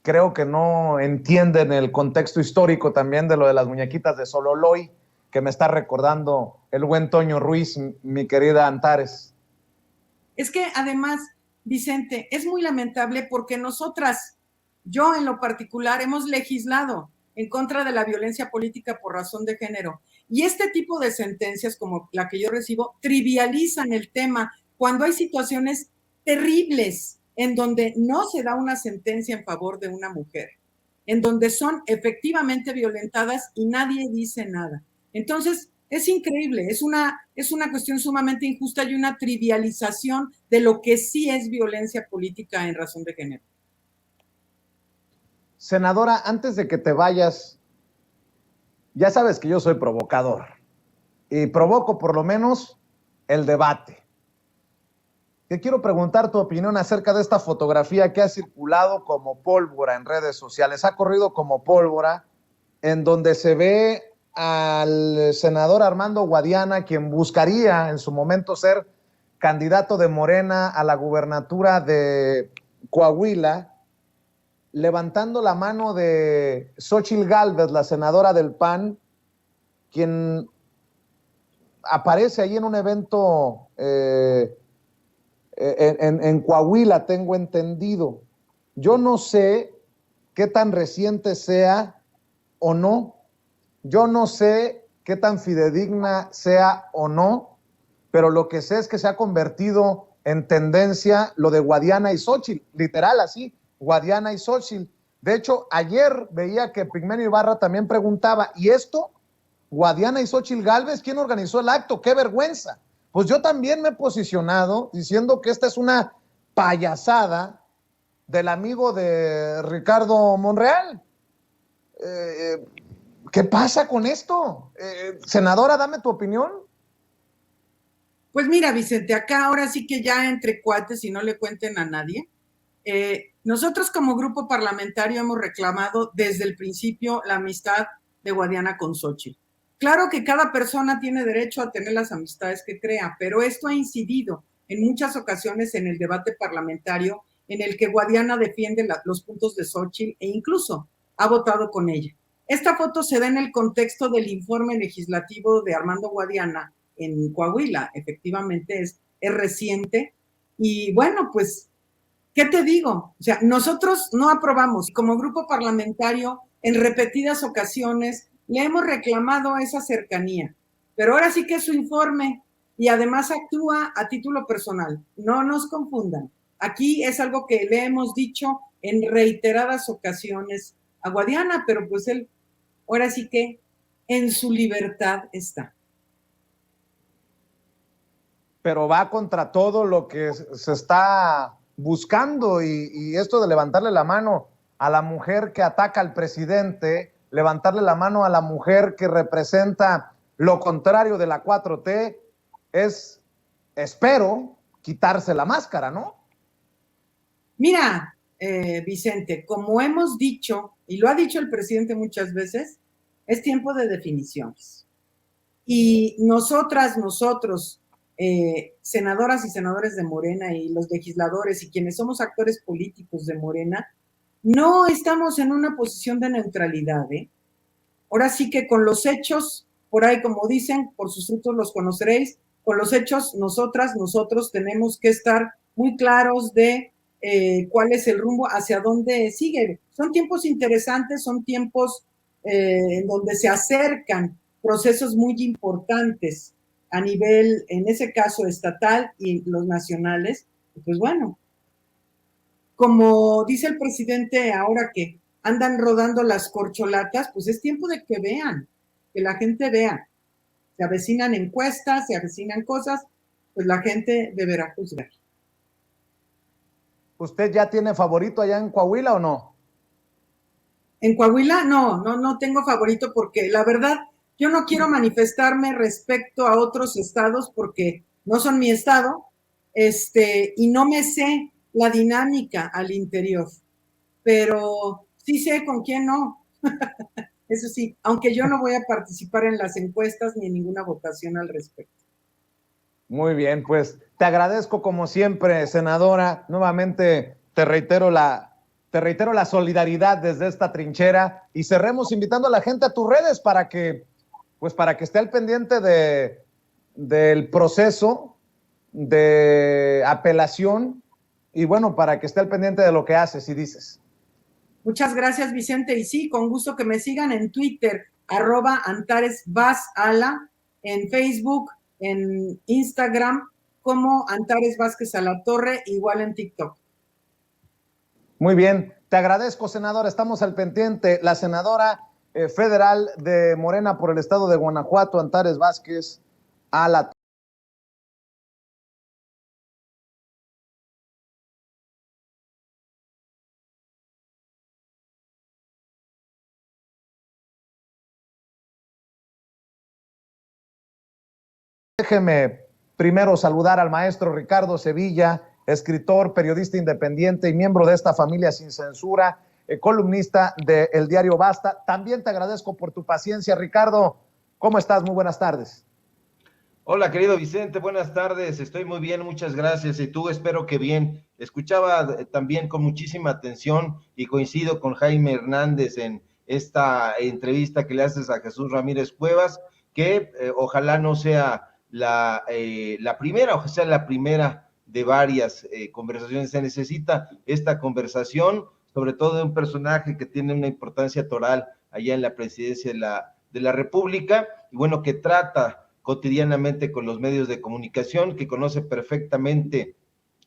creo que no entienden el contexto histórico también de lo de las muñequitas de Sololoy, que me está recordando el buen Toño Ruiz, mi querida Antares. Es que además, Vicente, es muy lamentable porque nosotras, yo en lo particular, hemos legislado en contra de la violencia política por razón de género. Y este tipo de sentencias, como la que yo recibo, trivializan el tema cuando hay situaciones terribles en donde no se da una sentencia en favor de una mujer, en donde son efectivamente violentadas y nadie dice nada. Entonces, es increíble, es una cuestión sumamente injusta y una trivialización de lo que sí es violencia política en razón de género. Senadora, antes de que te vayas, ya sabes que yo soy provocador y provoco por lo menos el debate. Te quiero preguntar tu opinión acerca de esta fotografía que ha circulado como pólvora en redes sociales, ha corrido como pólvora, en donde se ve al senador Armando Guadiana, quien buscaría en su momento ser candidato de Morena a la gubernatura de Coahuila, levantando la mano de Xóchitl Gálvez, la senadora del PAN, quien aparece ahí en un evento en Coahuila, tengo entendido. Yo no sé qué tan reciente sea o no. Yo no sé qué tan fidedigna sea o no, pero lo que sé es que se ha convertido en tendencia lo de Guadiana y Xóchitl, literal así, Guadiana y Xóchitl. De hecho, ayer veía que Pigmenio Ibarra también preguntaba, ¿y esto? Guadiana y Xóchitl Gálvez, ¿quién organizó el acto? ¡Qué vergüenza! Pues yo también me he posicionado diciendo que esta es una payasada del amigo de Ricardo Monreal. ¿Qué pasa con esto? Senadora, dame tu opinión. Pues mira, Vicente, acá ahora sí que ya entre cuates y no le cuenten a nadie. Nosotros como grupo parlamentario hemos reclamado desde el principio la amistad de Guadiana con Xóchitl. Claro que cada persona tiene derecho a tener las amistades que crea, pero esto ha incidido en muchas ocasiones en el debate parlamentario en el que Guadiana defiende los puntos de Xóchitl e incluso ha votado con ella. Esta foto se da en el contexto del informe legislativo de Armando Guadiana en Coahuila. Efectivamente es reciente y bueno, pues ¿qué te digo? O sea, nosotros no aprobamos. Como grupo parlamentario, en repetidas ocasiones, le hemos reclamado esa cercanía. Pero ahora sí que es su informe y además actúa a título personal. No nos confundan. Aquí es algo que le hemos dicho en reiteradas ocasiones a Guadiana, pero pues él, ahora sí que en su libertad está. Pero va contra todo lo que se está buscando y esto de levantarle la mano a la mujer que ataca al presidente, levantarle la mano a la mujer que representa lo contrario de la 4T, es, espero, quitarse la máscara, ¿no? Mira, Vicente, como hemos dicho, y lo ha dicho el presidente muchas veces, es tiempo de definiciones. Y nosotros, senadoras y senadores de Morena y los legisladores y quienes somos actores políticos de Morena, no estamos en una posición de neutralidad, ¿eh? Ahora sí que con los hechos, por ahí como dicen, por sus frutos los conoceréis, con los hechos nosotros tenemos que estar muy claros de cuál es el rumbo, hacia dónde sigue. Son tiempos interesantes, son tiempos en donde se acercan procesos muy importantes a nivel, en ese caso, estatal y los nacionales. Pues bueno, como dice el presidente ahora que andan rodando las corcholatas, pues es tiempo de que vean, que la gente vea. Se avecinan encuestas, se avecinan cosas, pues la gente deberá juzgar. ¿Usted ya tiene favorito allá en Coahuila o no? En Coahuila no tengo favorito porque la verdad yo no quiero manifestarme respecto a otros estados porque no son mi estado, y no me sé la dinámica al interior, pero sí sé con quién no. Eso sí, aunque yo no voy a participar en las encuestas ni en ninguna votación al respecto. Muy bien, pues te agradezco como siempre, senadora. Nuevamente te reitero la solidaridad desde esta trinchera y cerremos invitando a la gente a tus redes para que esté al pendiente del proceso de apelación y bueno, para que esté al pendiente de lo que haces y dices. Muchas gracias, Vicente. Y sí, con gusto que me sigan en Twitter, @AntaresVazAla, en Facebook, en Instagram, como Antares Vázquez Alatorre, igual en TikTok. Muy bien, te agradezco, senadora. Estamos al pendiente. La senadora federal de Morena por el estado de Guanajuato, Antares Vázquez Alatorre. Déjeme primero saludar al maestro Ricardo Sevilla, escritor, periodista independiente y miembro de esta familia sin censura, columnista del diario Basta. También te agradezco por tu paciencia, Ricardo. ¿Cómo estás? Muy buenas tardes. Hola, querido Vicente, buenas tardes. Estoy muy bien, muchas gracias. Y tú, espero que bien. Escuchaba también con muchísima atención y coincido con Jaime Hernández en esta entrevista que le haces a Jesús Ramírez Cuevas, que ojalá no sea la primera, o sea, la primera de varias conversaciones. Se necesita esta conversación, sobre todo de un personaje que tiene una importancia toral allá en la presidencia de la República, y bueno, que trata cotidianamente con los medios de comunicación, que conoce perfectamente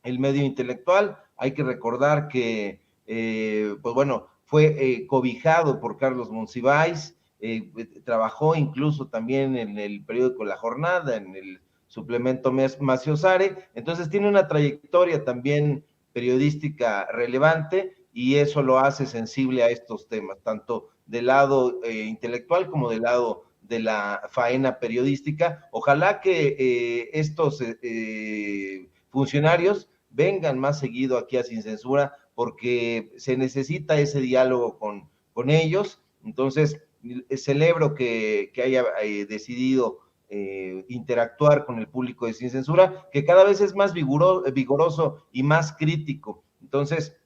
el medio intelectual. Hay que recordar que, pues bueno, fue cobijado por Carlos Monsiváis, trabajó incluso también en el periódico La Jornada, en el suplemento Maciosare, entonces tiene una trayectoria también periodística relevante, y eso lo hace sensible a estos temas, tanto del lado intelectual como del lado de la faena periodística. Ojalá que estos funcionarios vengan más seguido aquí a Sin Censura, porque se necesita ese diálogo con ellos. Entonces, celebro que haya decidido interactuar con el público de Sin Censura, que cada vez es más vigoroso y más crítico. Entonces,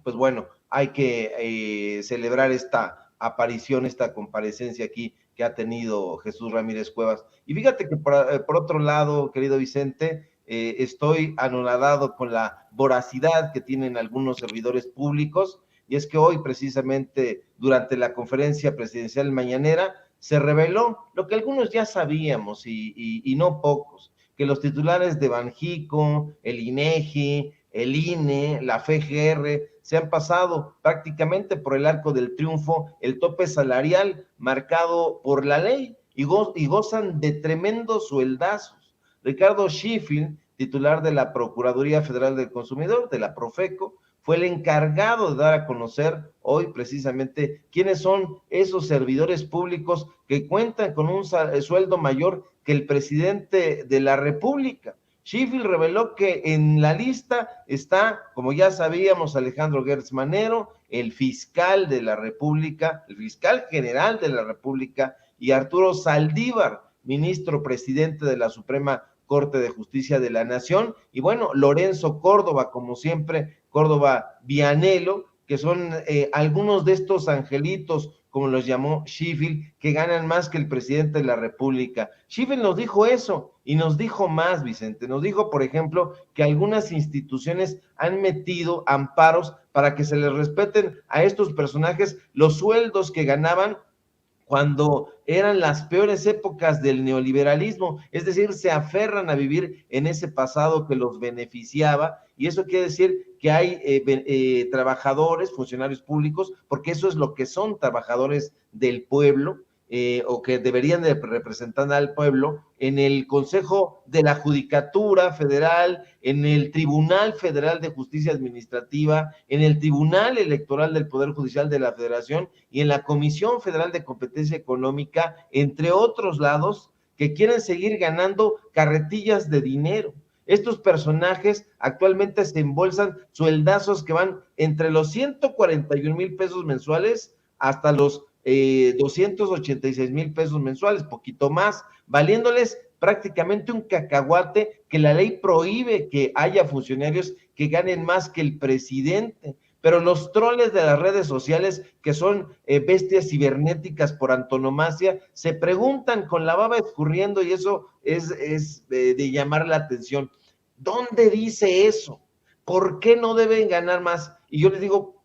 pues bueno, hay que celebrar esta aparición, esta comparecencia aquí que ha tenido Jesús Ramírez Cuevas. Y fíjate que por otro lado, querido Vicente, estoy anonadado con la voracidad que tienen algunos servidores públicos, y es que hoy precisamente durante la conferencia presidencial mañanera se reveló lo que algunos ya sabíamos y no pocos, que los titulares de Banjico, el INEGI, el INE, la FGR, se han pasado prácticamente por el arco del triunfo el tope salarial marcado por la ley y gozan de tremendos sueldazos. Ricardo Sheffield, titular de la Procuraduría Federal del Consumidor, de la Profeco, fue el encargado de dar a conocer hoy precisamente quiénes son esos servidores públicos que cuentan con un sueldo mayor que el presidente de la República. Sheffield reveló que en la lista está, como ya sabíamos, Alejandro Gertz Manero, el fiscal de la República, el fiscal general de la República, y Arturo Saldívar, ministro presidente de la Suprema Corte de Justicia de la Nación, y bueno, Lorenzo Córdoba, como siempre, Córdoba Vianello, que son algunos de estos angelitos, como los llamó Sheffield, que ganan más que el presidente de la República. Sheffield nos dijo eso, y nos dijo más, Vicente. Nos dijo, por ejemplo, que algunas instituciones han metido amparos para que se les respeten a estos personajes los sueldos que ganaban cuando eran las peores épocas del neoliberalismo, es decir, se aferran a vivir en ese pasado que los beneficiaba, y eso quiere decir que hay trabajadores, funcionarios públicos, porque eso es lo que son, trabajadores del pueblo, o que deberían de representar al pueblo, en el Consejo de la Judicatura Federal, en el Tribunal Federal de Justicia Administrativa, en el Tribunal Electoral del Poder Judicial de la Federación y en la Comisión Federal de Competencia Económica, entre otros lados, que quieren seguir ganando carretillas de dinero. Estos personajes actualmente se embolsan sueldazos que van entre los 141,000 pesos mensuales hasta los 286,000 pesos mensuales, poquito más, valiéndoles prácticamente un cacahuate, que la ley prohíbe que haya funcionarios que ganen más que el presidente. Pero los troles de las redes sociales, que son bestias cibernéticas por antonomasia, se preguntan con la baba escurriendo, y eso es de llamar la atención. ¿Dónde dice eso? ¿Por qué no deben ganar más? Y yo les digo,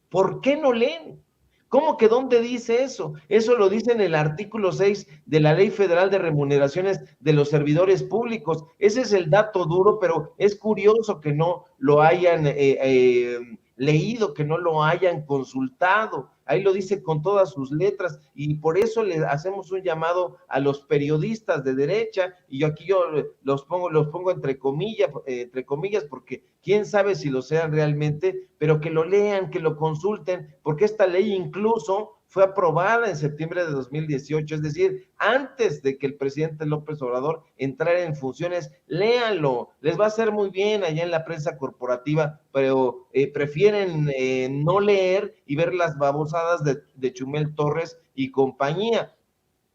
¿por qué no leen? ¿Cómo que dónde dice eso? Eso lo dice en el artículo 6 de la Ley Federal de Remuneraciones de los Servidores Públicos. Ese es el dato duro, pero es curioso que no lo hayan leído, que no lo hayan consultado. Ahí lo dice con todas sus letras, y por eso le hacemos un llamado a los periodistas de derecha, y yo los pongo entre comillas, porque quién sabe si lo sean realmente, pero que lo lean, que lo consulten, porque esta ley incluso fue aprobada en septiembre de 2018, es decir, antes de que el presidente López Obrador entrara en funciones. Léanlo, les va a hacer muy bien allá en la prensa corporativa, pero prefieren no leer y ver las babosadas de Chumel Torres y compañía.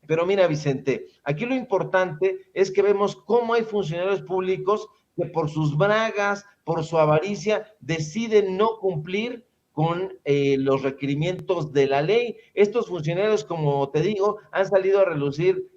Pero mira, Vicente, aquí lo importante es que vemos cómo hay funcionarios públicos que por sus bragas, por su avaricia, deciden no cumplir con los requerimientos de la ley. Estos funcionarios, como te digo, han salido a relucir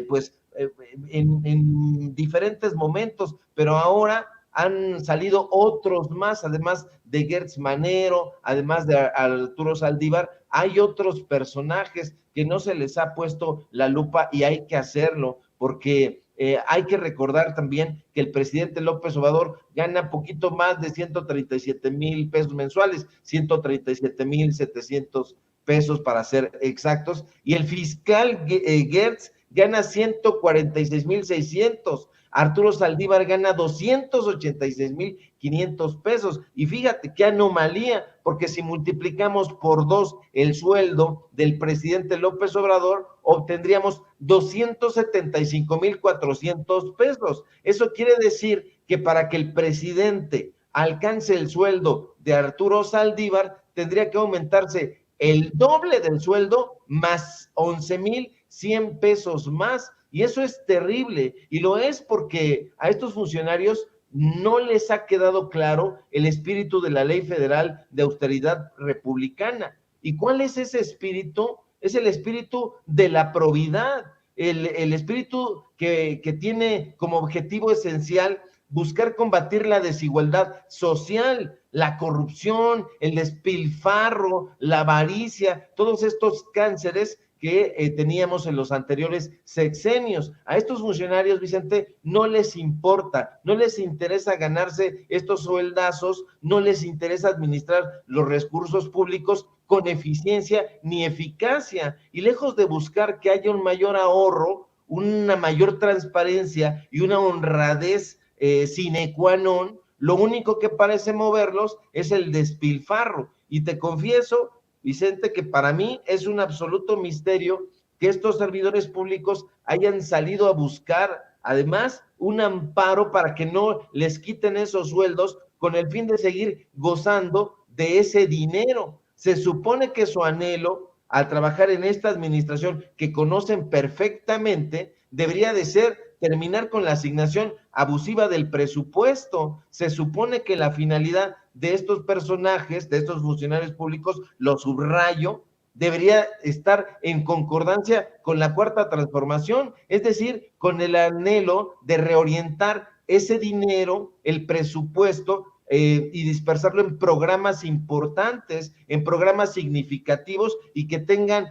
pues en diferentes momentos, pero ahora han salido otros más, además de Gertz Manero, además de Arturo Saldívar, hay otros personajes que no se les ha puesto la lupa y hay que hacerlo, porque hay que recordar también que el presidente López Obrador gana poquito más de 137,000 pesos mensuales, 137,700 pesos para ser exactos, y el fiscal Gertz gana 146,600. Arturo Saldívar gana 286,500 pesos. Y fíjate qué anomalía, porque si multiplicamos por 2 el sueldo del presidente López Obrador, obtendríamos 275,400 pesos. Eso quiere decir que para que el presidente alcance el sueldo de Arturo Saldívar, tendría que aumentarse el doble del sueldo más 11,100 pesos más. Y eso es terrible, y lo es porque a estos funcionarios no les ha quedado claro el espíritu de la Ley Federal de Austeridad Republicana. ¿Y cuál es ese espíritu? Es el espíritu de la probidad, el espíritu que tiene como objetivo esencial buscar combatir la desigualdad social, la corrupción, el despilfarro, la avaricia, todos estos cánceres que teníamos en los anteriores sexenios. A estos funcionarios, Vicente, no les importa, no les interesa ganarse estos sueldazos, no les interesa administrar los recursos públicos con eficiencia ni eficacia, y lejos de buscar que haya un mayor ahorro, una mayor transparencia y una honradez sine qua non, lo único que parece moverlos es el despilfarro. Y te confieso, Vicente, que para mí es un absoluto misterio que estos servidores públicos hayan salido a buscar, además, un amparo para que no les quiten esos sueldos con el fin de seguir gozando de ese dinero. Se supone que su anhelo al trabajar en esta administración que conocen perfectamente debería de ser terminar con la asignación abusiva del presupuesto. Se supone que la finalidad de estos personajes, de estos funcionarios públicos, lo subrayo, debería estar en concordancia con la Cuarta Transformación, es decir, con el anhelo de reorientar ese dinero, el presupuesto, y dispersarlo en programas importantes, en programas significativos y que tengan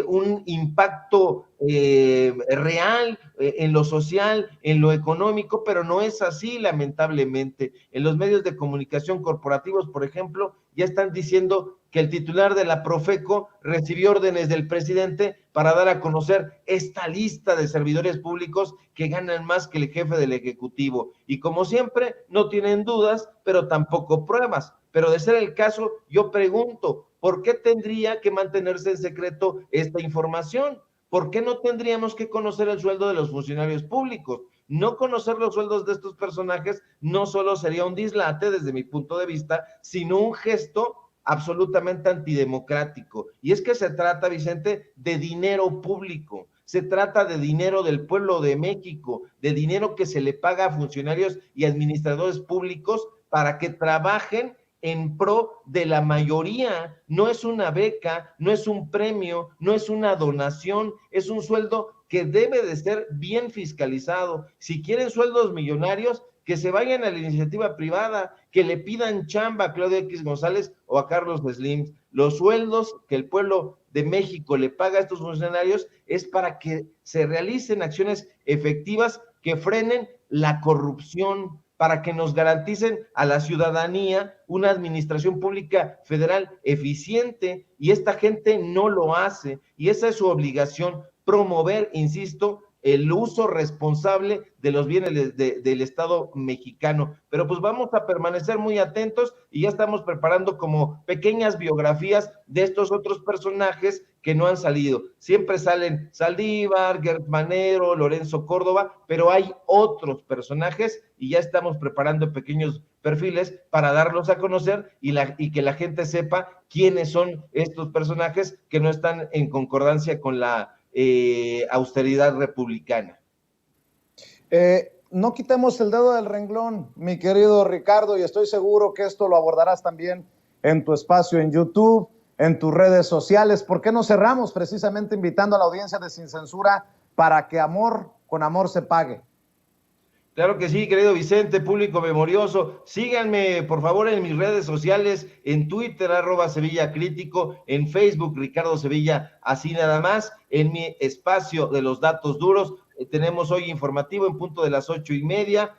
un impacto real en lo social, en lo económico, pero no es así, lamentablemente. En los medios de comunicación corporativos, por ejemplo, ya están diciendo que el titular de la Profeco recibió órdenes del presidente para dar a conocer esta lista de servidores públicos que ganan más que el jefe del Ejecutivo. Y como siempre, no tienen dudas, pero tampoco pruebas. Pero de ser el caso, yo pregunto, ¿por qué tendría que mantenerse en secreto esta información? ¿Por qué no tendríamos que conocer el sueldo de los funcionarios públicos? No conocer los sueldos de estos personajes no solo sería un dislate desde mi punto de vista, sino un gesto absolutamente antidemocrático. Y es que se trata, Vicente, de dinero público, se trata de dinero del pueblo de México, de dinero que se le paga a funcionarios y administradores públicos para que trabajen en pro de la mayoría. No es una beca, no es un premio, no es una donación, es un sueldo que debe de ser bien fiscalizado. Si quieren sueldos millonarios, que se vayan a la iniciativa privada, que le pidan chamba a Claudio X González o a Carlos Slim. Los sueldos que el pueblo de México le paga a estos funcionarios es para que se realicen acciones efectivas que frenen la corrupción, para que nos garanticen a la ciudadanía una administración pública federal eficiente, y esta gente no lo hace, y esa es su obligación, promover, insisto, el uso responsable de los bienes del Estado mexicano. Pero pues vamos a permanecer muy atentos y ya estamos preparando como pequeñas biografías de estos otros personajes que no han salido. Siempre salen Saldívar, Gertz Manero, Lorenzo Córdoba, pero hay otros personajes y ya estamos preparando pequeños perfiles para darlos a conocer y que la gente sepa quiénes son estos personajes que no están en concordancia con la austeridad republicana. No quitemos el dedo del renglón, mi querido Ricardo, y estoy seguro que esto lo abordarás también en tu espacio en YouTube, en tus redes sociales. ¿Por qué no cerramos precisamente invitando a la audiencia de Sin Censura para que amor con amor se pague. Claro que sí, querido Vicente, público memorioso. Síganme, por favor, en mis redes sociales, en Twitter, @SevillaCrítico, en Facebook, Ricardo Sevilla, así nada más, en mi espacio de los datos duros. Tenemos hoy informativo en punto de las 8:30.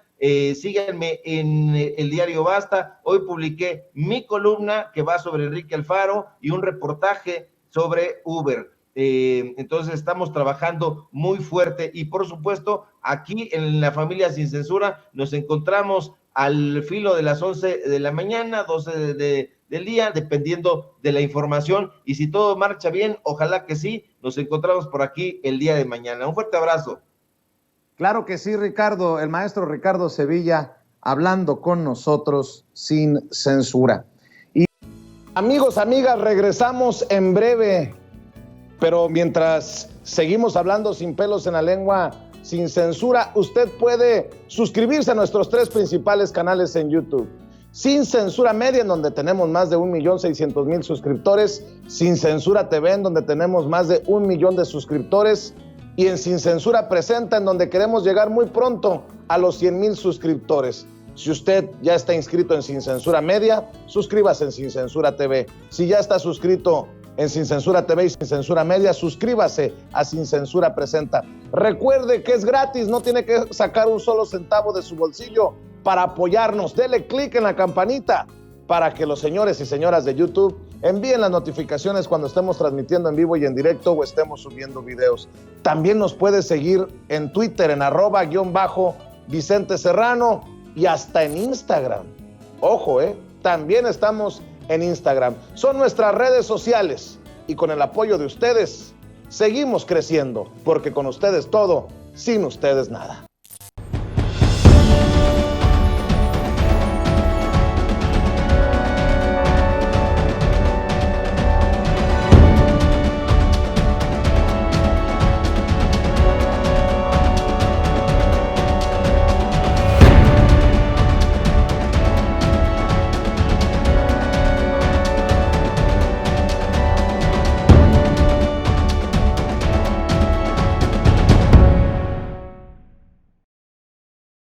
Síganme en el diario Basta. Hoy publiqué mi columna que va sobre Enrique Alfaro y un reportaje sobre Uber. Entonces estamos trabajando muy fuerte y por supuesto aquí en La Familia Sin Censura nos encontramos al filo de las 11 de la mañana, 12 del día, dependiendo de la información, y si todo marcha bien, ojalá que sí, nos encontramos por aquí el día de mañana. Un fuerte abrazo. Claro que sí, Ricardo, el maestro Ricardo Sevilla hablando con nosotros sin censura. Y amigos, amigas, regresamos en breve. Pero mientras seguimos hablando sin pelos en la lengua, sin censura, usted puede suscribirse a nuestros 3 principales canales en YouTube. Sin Censura Media, en donde tenemos más de 1,600,000 suscriptores. Sin Censura TV, en donde tenemos más de 1 millón de suscriptores. Y en Sin Censura Presenta, en donde queremos llegar muy pronto a los 100,000 suscriptores. Si usted ya está inscrito en Sin Censura Media, suscríbase en Sin Censura TV. Si ya está suscrito en Sin Censura TV y Sin Censura Media, suscríbase a Sin Censura Presenta. Recuerde que es gratis, no tiene que sacar un solo centavo de su bolsillo para apoyarnos. Dele clic en la campanita para que los señores y señoras de YouTube envíen las notificaciones cuando estemos transmitiendo en vivo y en directo o estemos subiendo videos. También nos puede seguir en Twitter en @Vicente Serrano y hasta en Instagram. Ojo, también estamos en Instagram. Son nuestras redes sociales y con el apoyo de ustedes seguimos creciendo, porque con ustedes todo, sin ustedes nada.